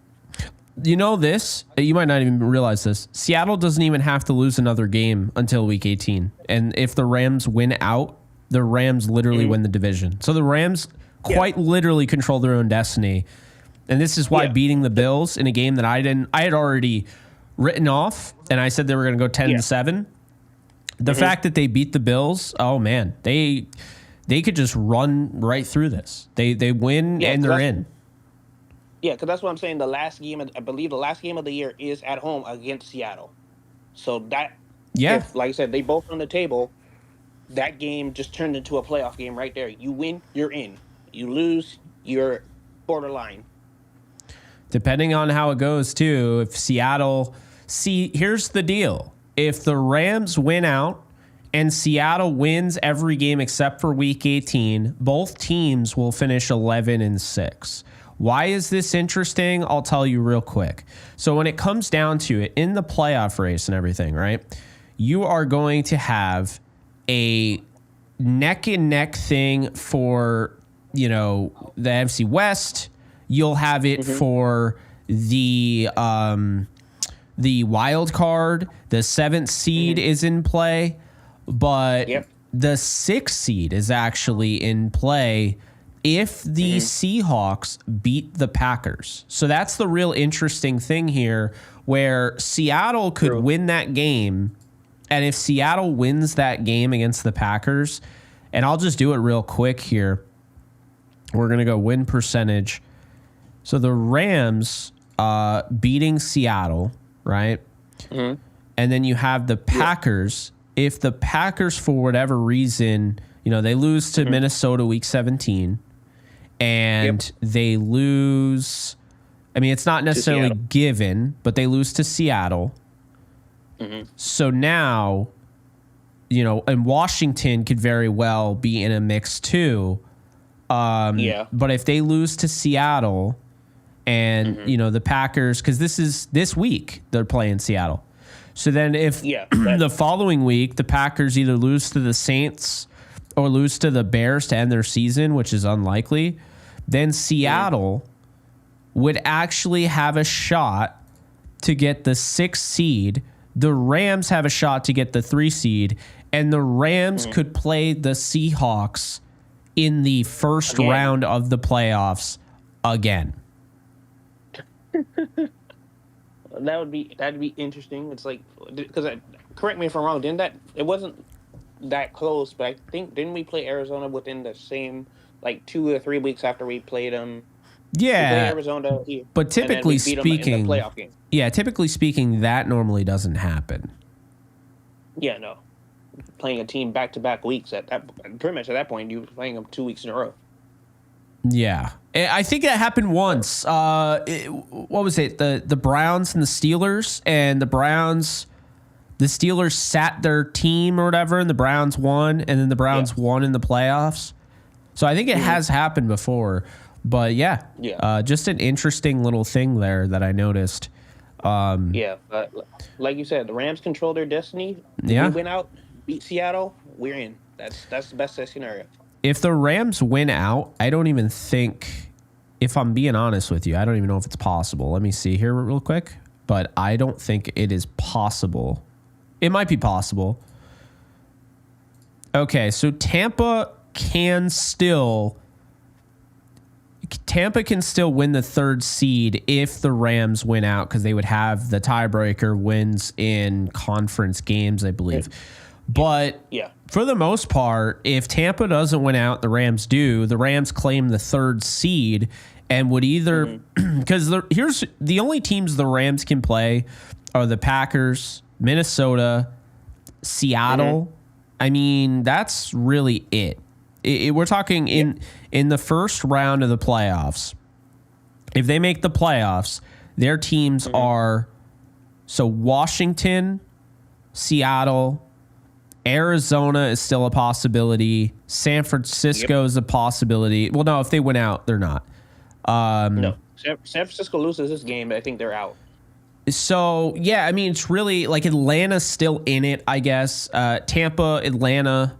You know this? You might not even realize this. Seattle doesn't even have to lose another game until week 18. And if the Rams win out, the Rams literally win the division. So the Rams quite literally control their own destiny. And this is why beating the Bills in a game that I had already written off, and I said they were going to go 10-7. The fact that they beat the Bills, oh man, they could just run right through this. They win and they're in. Yeah, because that's what I'm saying. The last game, I believe the last game of the year is at home against Seattle. So that, if, like I said, they both on the table, that game just turned into a playoff game right there. You win, you're in. You lose, you're borderline. Depending on how it goes, too. If Seattle... See, here's the deal. If the Rams win out and Seattle wins every game except for Week 18, both teams will finish 11-6. Why is this interesting? I'll tell you real quick. So when it comes down to it, in the playoff race and everything, right, you are going to have a neck-and-neck thing for, the NFC West. You'll have it for the wild card. The 7th seed is in play, but the 6th seed is actually in play if the Seahawks beat the Packers. So that's the real interesting thing here, where Seattle could win that game. And if Seattle wins that game against the Packers, and I'll just do it real quick here. We're going to go win percentage. So the Rams beating Seattle, right? And then you have the Packers. If the Packers, for whatever reason, they lose to Minnesota week 17, and they lose, I mean, it's not necessarily given, but they lose to Seattle. So now, and Washington could very well be in a mix too. But if they lose to Seattle and, the Packers, because this week they're playing Seattle. So then if the following week the Packers either lose to the Saints or lose to the Bears to end their season, which is unlikely, then Seattle would actually have a shot to get the 6th seed. The Rams have a shot to get the 3 seed, and the Rams could play the Seahawks in the first round of the playoffs again. That'd be interesting. It's like, because correct me if I'm wrong. It wasn't that close, but I think didn't we play Arizona within the same 2 or 3 weeks after we played them? Yeah, Arizona, but typically speaking, playoff game. Typically speaking, that normally doesn't happen. Yeah, no. Playing a team back-to-back weeks pretty much at that point, you were playing them 2 weeks in a row. Yeah, I think that happened once. What was it? The Browns and the Steelers, and the Steelers sat their team or whatever, and the Browns won, and then the Browns won in the playoffs. So I think it has happened before. But just an interesting little thing there that I noticed. But like you said, the Rams control their destiny. We win out, beat Seattle, we're in. That's the best case scenario. If the Rams win out, I don't even think, if I'm being honest with you, I don't even know if it's possible. Let me see here real quick. But I don't think it is possible. It might be possible. Okay, so Tampa can still win the 3rd seed if the Rams win out, because they would have the tiebreaker wins in conference games, I believe. But for the most part, if Tampa doesn't win out, the Rams do. The Rams claim the 3rd seed and would either, because here's the only teams the Rams can play are the Packers, Minnesota, Seattle. I mean, that's really it. We're talking in the first round of the playoffs. If they make the playoffs, their teams are Washington, Seattle, Arizona is still a possibility. San Francisco is a possibility. Well, no, if they win out, they're not. No, San Francisco loses this game, but I think they're out. So, I mean, it's really like Atlanta's still in it, I guess. Tampa, Atlanta,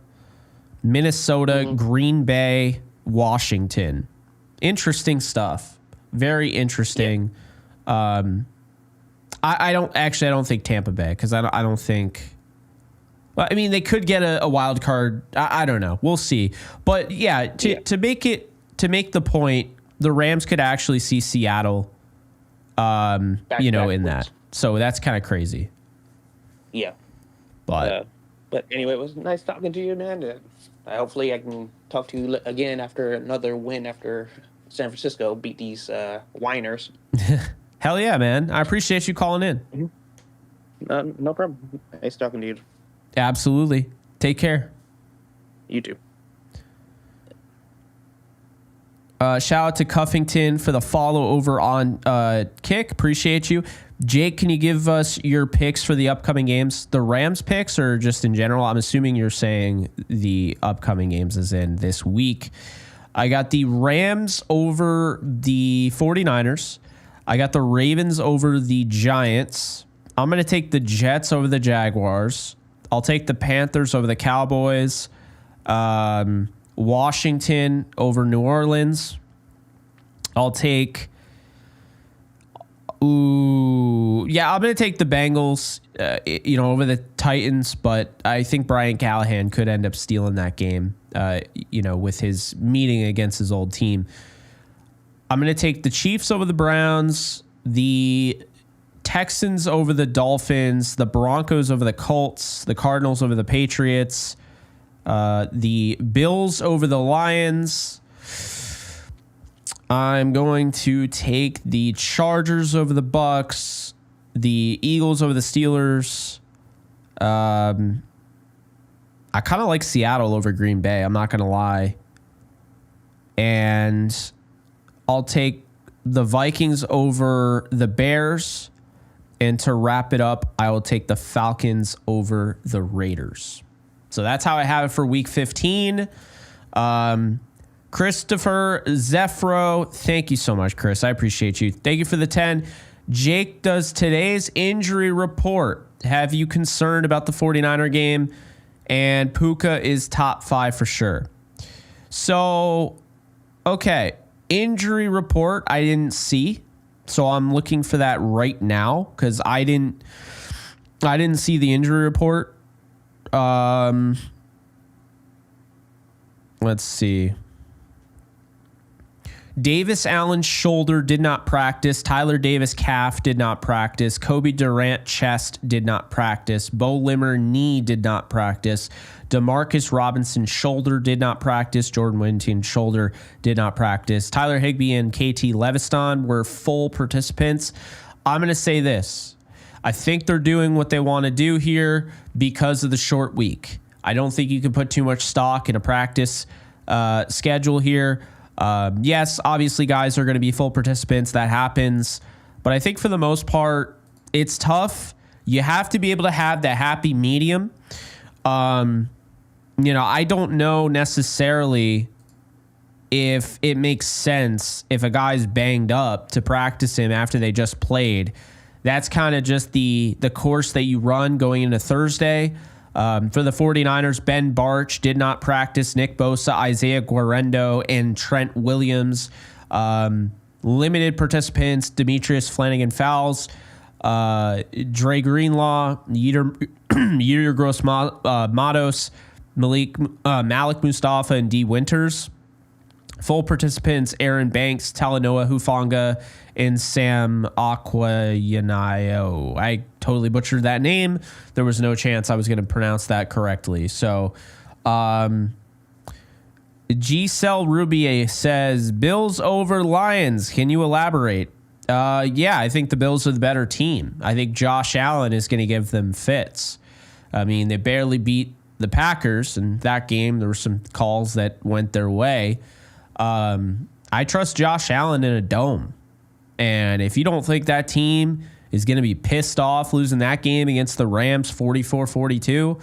Minnesota, Green Bay, Washington. Interesting stuff. Very interesting. I don't think Tampa Bay, because I don't think. Well, I mean, they could get a wild card. I don't know. We'll see. But to make the point, the Rams could actually see Seattle. In that. So that's kind of crazy. Yeah. But anyway, it was nice talking to you, man. Hopefully I can talk to you again after another win after San Francisco beat these whiners. Hell yeah, man. I appreciate you calling in. No problem. Nice talking to you. Absolutely. Take care. You too. Shout out to Cuffington for the follow over on Kick. Appreciate you. Jake, can you give us your picks for the upcoming games? The Rams picks or just in general? I'm assuming you're saying the upcoming games as in this week. I got the Rams over the 49ers. I got the Ravens over the Giants. I'm going to take the Jets over the Jaguars. I'll take the Panthers over the Cowboys. Washington over New Orleans. I'll take... I'm going to take the Bengals, over the Titans, but I think Brian Callahan could end up stealing that game, with his meeting against his old team. I'm going to take the Chiefs over the Browns, the Texans over the Dolphins, the Broncos over the Colts, the Cardinals over the Patriots, the Bills over the Lions. I'm going to take the Chargers over the Bucks, the Eagles over the Steelers. I kind of like Seattle over Green Bay. I'm not going to lie. And I'll take the Vikings over the Bears. And to wrap it up, I will take the Falcons over the Raiders. So that's how I have it for week 15. Christopher Zefro, thank you so much, Chris. I appreciate you. Thank you for the 10. Jake does today's injury report. Have you concerned about the 49er game? And Puka is top 5 for sure. So, okay. Injury report I didn't see. So I'm looking for that right now because I didn't see the injury report. Let's see. Davis Allen's shoulder did not practice. Tyler Davis calf did not practice. Kobe Durant chest did not practice. Bo Limmer knee did not practice. Demarcus Robinson shoulder did not practice. Jordan Whittington shoulder did not practice. Tyler Higbee and KT Leviston were full participants. I'm going to say this. I think they're doing what they want to do here because of the short week. I don't think you can put too much stock in a practice schedule here. Yes, obviously guys are going to be full participants. That happens. But I think for the most part, it's tough. You have to be able to have that happy medium. I don't know necessarily if it makes sense if a guy's banged up to practice him after they just played. That's kind of just the course that you run going into Thursday. For the 49ers, Ben Barch did not practice. Nick Bosa, Isaiah Guerrero, and Trent Williams. Limited participants, Demetrius Flanagan-Fowles, Dre Greenlaw, Yetur Gross-Matos, Malik Mustafa, and D. Winters. Full participants, Aaron Banks, Talanoa Hufanga, and Sam Aquayanayo. I totally butchered that name. There was no chance I was going to pronounce that correctly. So, G-Cell Rubier says, Bills over Lions. Can you elaborate? Yeah, I think the Bills are the better team. I think Josh Allen is going to give them fits. I mean, they barely beat the Packers. In that game, there were some calls that went their way. I trust Josh Allen in a dome. And if you don't think that team is going to be pissed off losing that game against the Rams 44-42,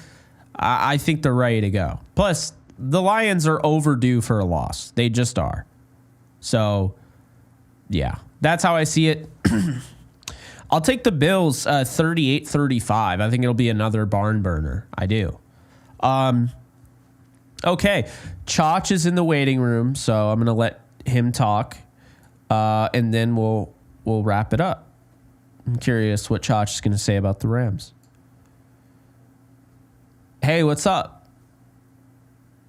I think they're ready to go. Plus, the Lions are overdue for a loss. They just are. So, yeah, that's how I see it. I'll take the Bills 38-35. I think it'll be another barn burner. I do. Okay, Chach is in the waiting room, so I'm going to let him talk, and then we'll wrap it up. I'm curious what Chach is going to say about the Rams. Hey, what's up?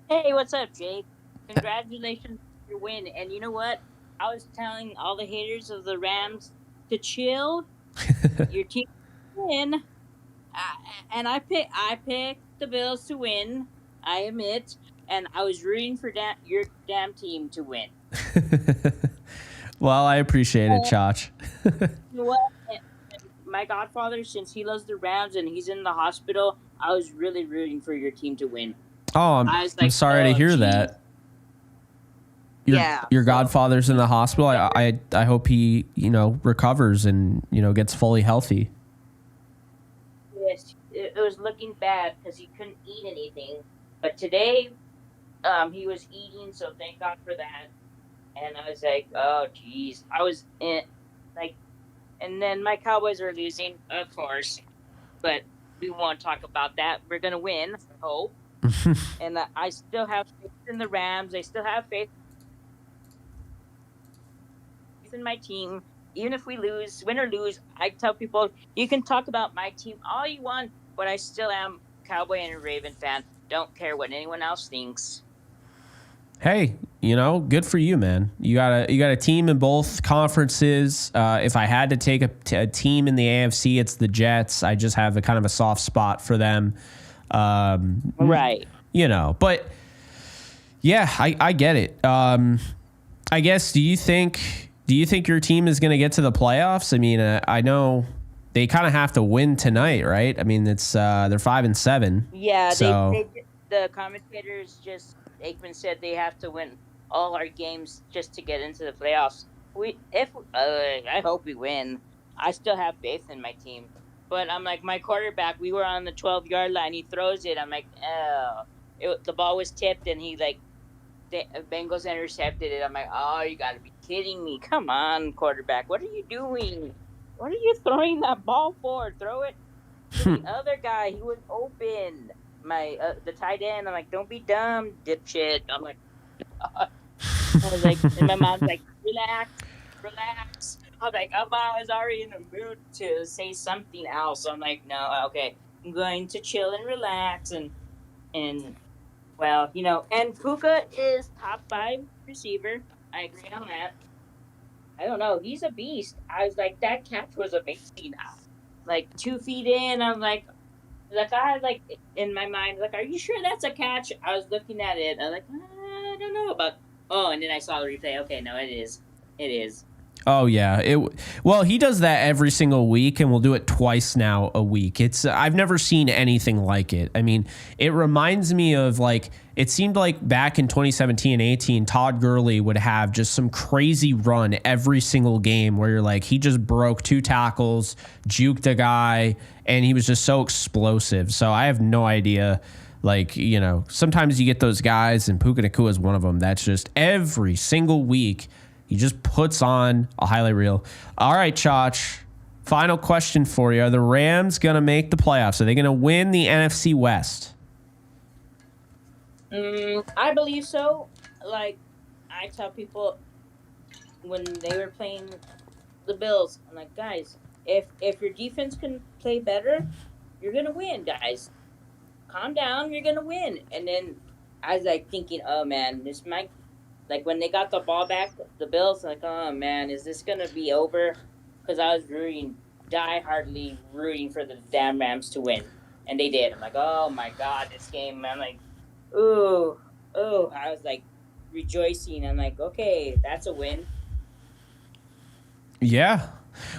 Hey, what's up, Jake? Congratulations on your win. And you know what? I was telling all the haters of the Rams to chill. Your team win. And I picked the Bills to win. I admit, and I was rooting for your damn team to win. Well, I appreciate it, Chach. You know what? My godfather, since he loves the Rams and he's in the hospital, I was really rooting for your team to win. Oh, I'm sorry to hear that. your godfather's in the hospital. I hope he, recovers and, gets fully healthy. Yes, it was looking bad because he couldn't eat anything. But today, he was eating, so thank God for that. And I was like, oh, geez. I was and then my Cowboys are losing, of course. But we won't talk about that. We're going to win, I hope. And I still have faith in the Rams. I still have faith in my team. Even if we lose, win or lose, I tell people, you can talk about my team all you want, but I still am Cowboy and a Raven fan. Don't care what anyone else thinks. Hey, good for you, man. You got a team in both conferences. If I had to take a team in the AFC, it's the Jets. I just have a kind of a soft spot for them. Right. But yeah, I get it. I guess, do you think your team is going to get to the playoffs? I mean, I know they kind of have to win tonight, right? I mean, it's they're 5-7. Yeah, so. The commentators Aikman said they have to win all our games just to get into the playoffs. I hope we win. I still have faith in my team. But I'm like, my quarterback, we were on the 12-yard line. He throws it. I'm like, oh. The ball was tipped, and the Bengals intercepted it. I'm like, oh, you got to be kidding me. Come on, quarterback. What are you doing? What are you throwing that ball for? Throw it to the other guy. He was open. The tight end. I'm like, don't be dumb, dipshit. I'm like, I was like, and my mom's like, relax. I'm like, I was already in the mood to say something else. So I'm like, no, okay, I'm going to chill and relax and well, and Puka is top 5 receiver. I agree on that. I don't know, he's a beast. I was like, that catch was amazing. Like 2 feet in, I'm like I like in my mind, like, are you sure that's a catch? I was looking at it. I was like, I don't know about. Oh, and then I saw the replay. Okay, no, it is. Oh yeah, well, he does that every single week, and we'll do it twice now a week. I've never seen anything like it. I mean, it reminds me of it seemed like back in 2017 and 18, Todd Gurley would have just some crazy run every single game where you're like, he just broke 2 tackles, juked a guy, and he was just so explosive. So I have no idea. Sometimes you get those guys, and Puka Nacua is one of them. That's just every single week. He just puts on a highlight reel. All right, Chach, final question for you. Are the Rams going to make the playoffs? Are they going to win the NFC West? I believe so. I tell people when they were playing the Bills, I'm like, guys, if your defense can play better, you're going to win, guys. Calm down, you're going to win. And then I was thinking, oh, man, this might... when they got the ball back, the Bills, oh, man, is this going to be over? Because I was die-hardly rooting for the damn Rams to win. And they did. I'm like, oh, my God, this game. I'm like, ooh. I was, rejoicing. I'm like, okay, that's a win. Yeah.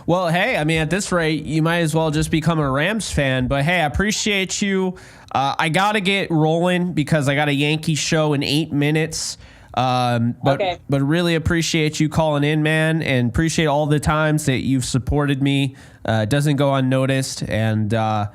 Well, hey, I mean, at this rate, you might as well just become a Rams fan. But, hey, I appreciate you. I got to get rolling because I got a Yankee show in 8 minutes. But really appreciate you calling in, man, and appreciate all the times that you've supported me. It doesn't go unnoticed. And, I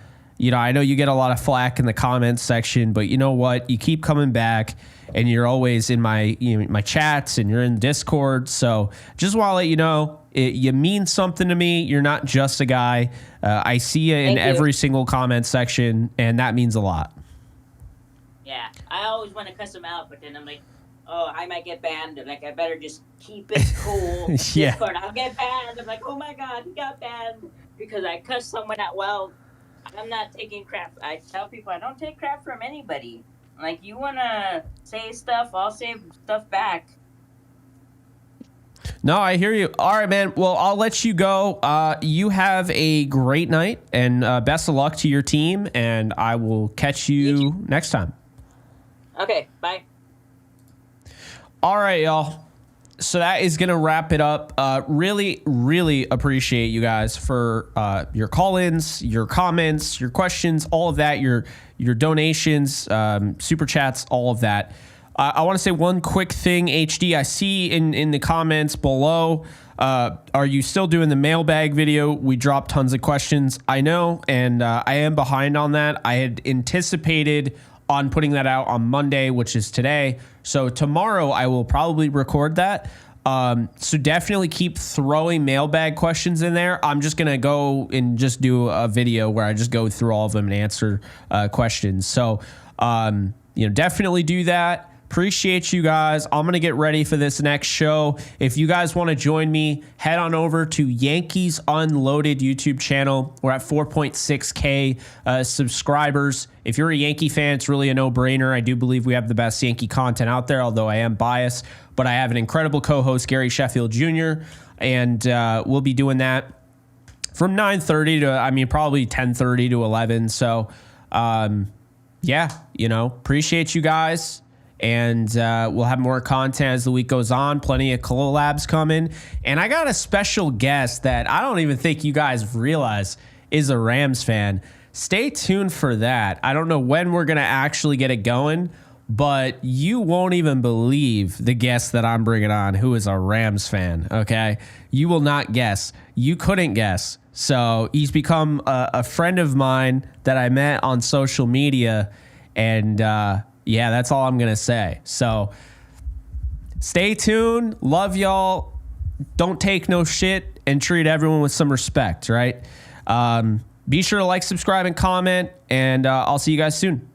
know you get a lot of flack in the comments section, but you know what? You keep coming back, and you're always in my my chats, and you're in Discord. So just want to let you know, you mean something to me. You're not just a guy. I see you in every single comment section, and that means a lot. Yeah, I always want to cuss them out, but then I'm like, oh, I might get banned. I'm like, I better just keep it cool. Yeah. Discord, I'll get banned. I'm like, oh my God, he got banned because I cussed someone out. Well, I'm not taking crap. I tell people I don't take crap from anybody. Like, you want to say stuff, I'll say stuff back. No, I hear you. All right, man. Well, I'll let you go. You have a great night, and best of luck to your team, and I will catch you next time. Okay, bye. All right, y'all. So that is going to wrap it up. Really, really appreciate you guys for your call-ins, your comments, your questions, all of that, your donations, super chats, all of that. I want to say one quick thing, HD. I see in the comments below, are you still doing the mailbag video? We dropped tons of questions. I know, and I am behind on that. I had anticipated on putting that out on Monday, which is today. So tomorrow I will probably record that. So definitely keep throwing mailbag questions in there. I'm just going to go and just do a video where I just go through all of them and answer questions. So, definitely do that. Appreciate you guys. I'm going to get ready for this next show. If you guys want to join me, head on over to Yankees Unloaded YouTube channel. We're at 4.6K subscribers. If you're a Yankee fan, it's really a no-brainer. I do believe we have the best Yankee content out there, although I am biased. But I have an incredible co-host, Gary Sheffield Jr., and we'll be doing that from 9:30 to, probably 10:30 to 11. So, appreciate you guys. And we'll have more content as the week goes on. Plenty of collabs coming. And I got a special guest that I don't even think you guys realize is a Rams fan. Stay tuned for that. I don't know when we're going to actually get it going, but you won't even believe the guest that I'm bringing on who is a Rams fan, okay? You will not guess. You couldn't guess. So he's become a friend of mine that I met on social media, and that's all I'm going to say. So stay tuned. Love y'all. Don't take no shit and treat everyone with some respect, right? Be sure to like, subscribe, and comment, and I'll see you guys soon.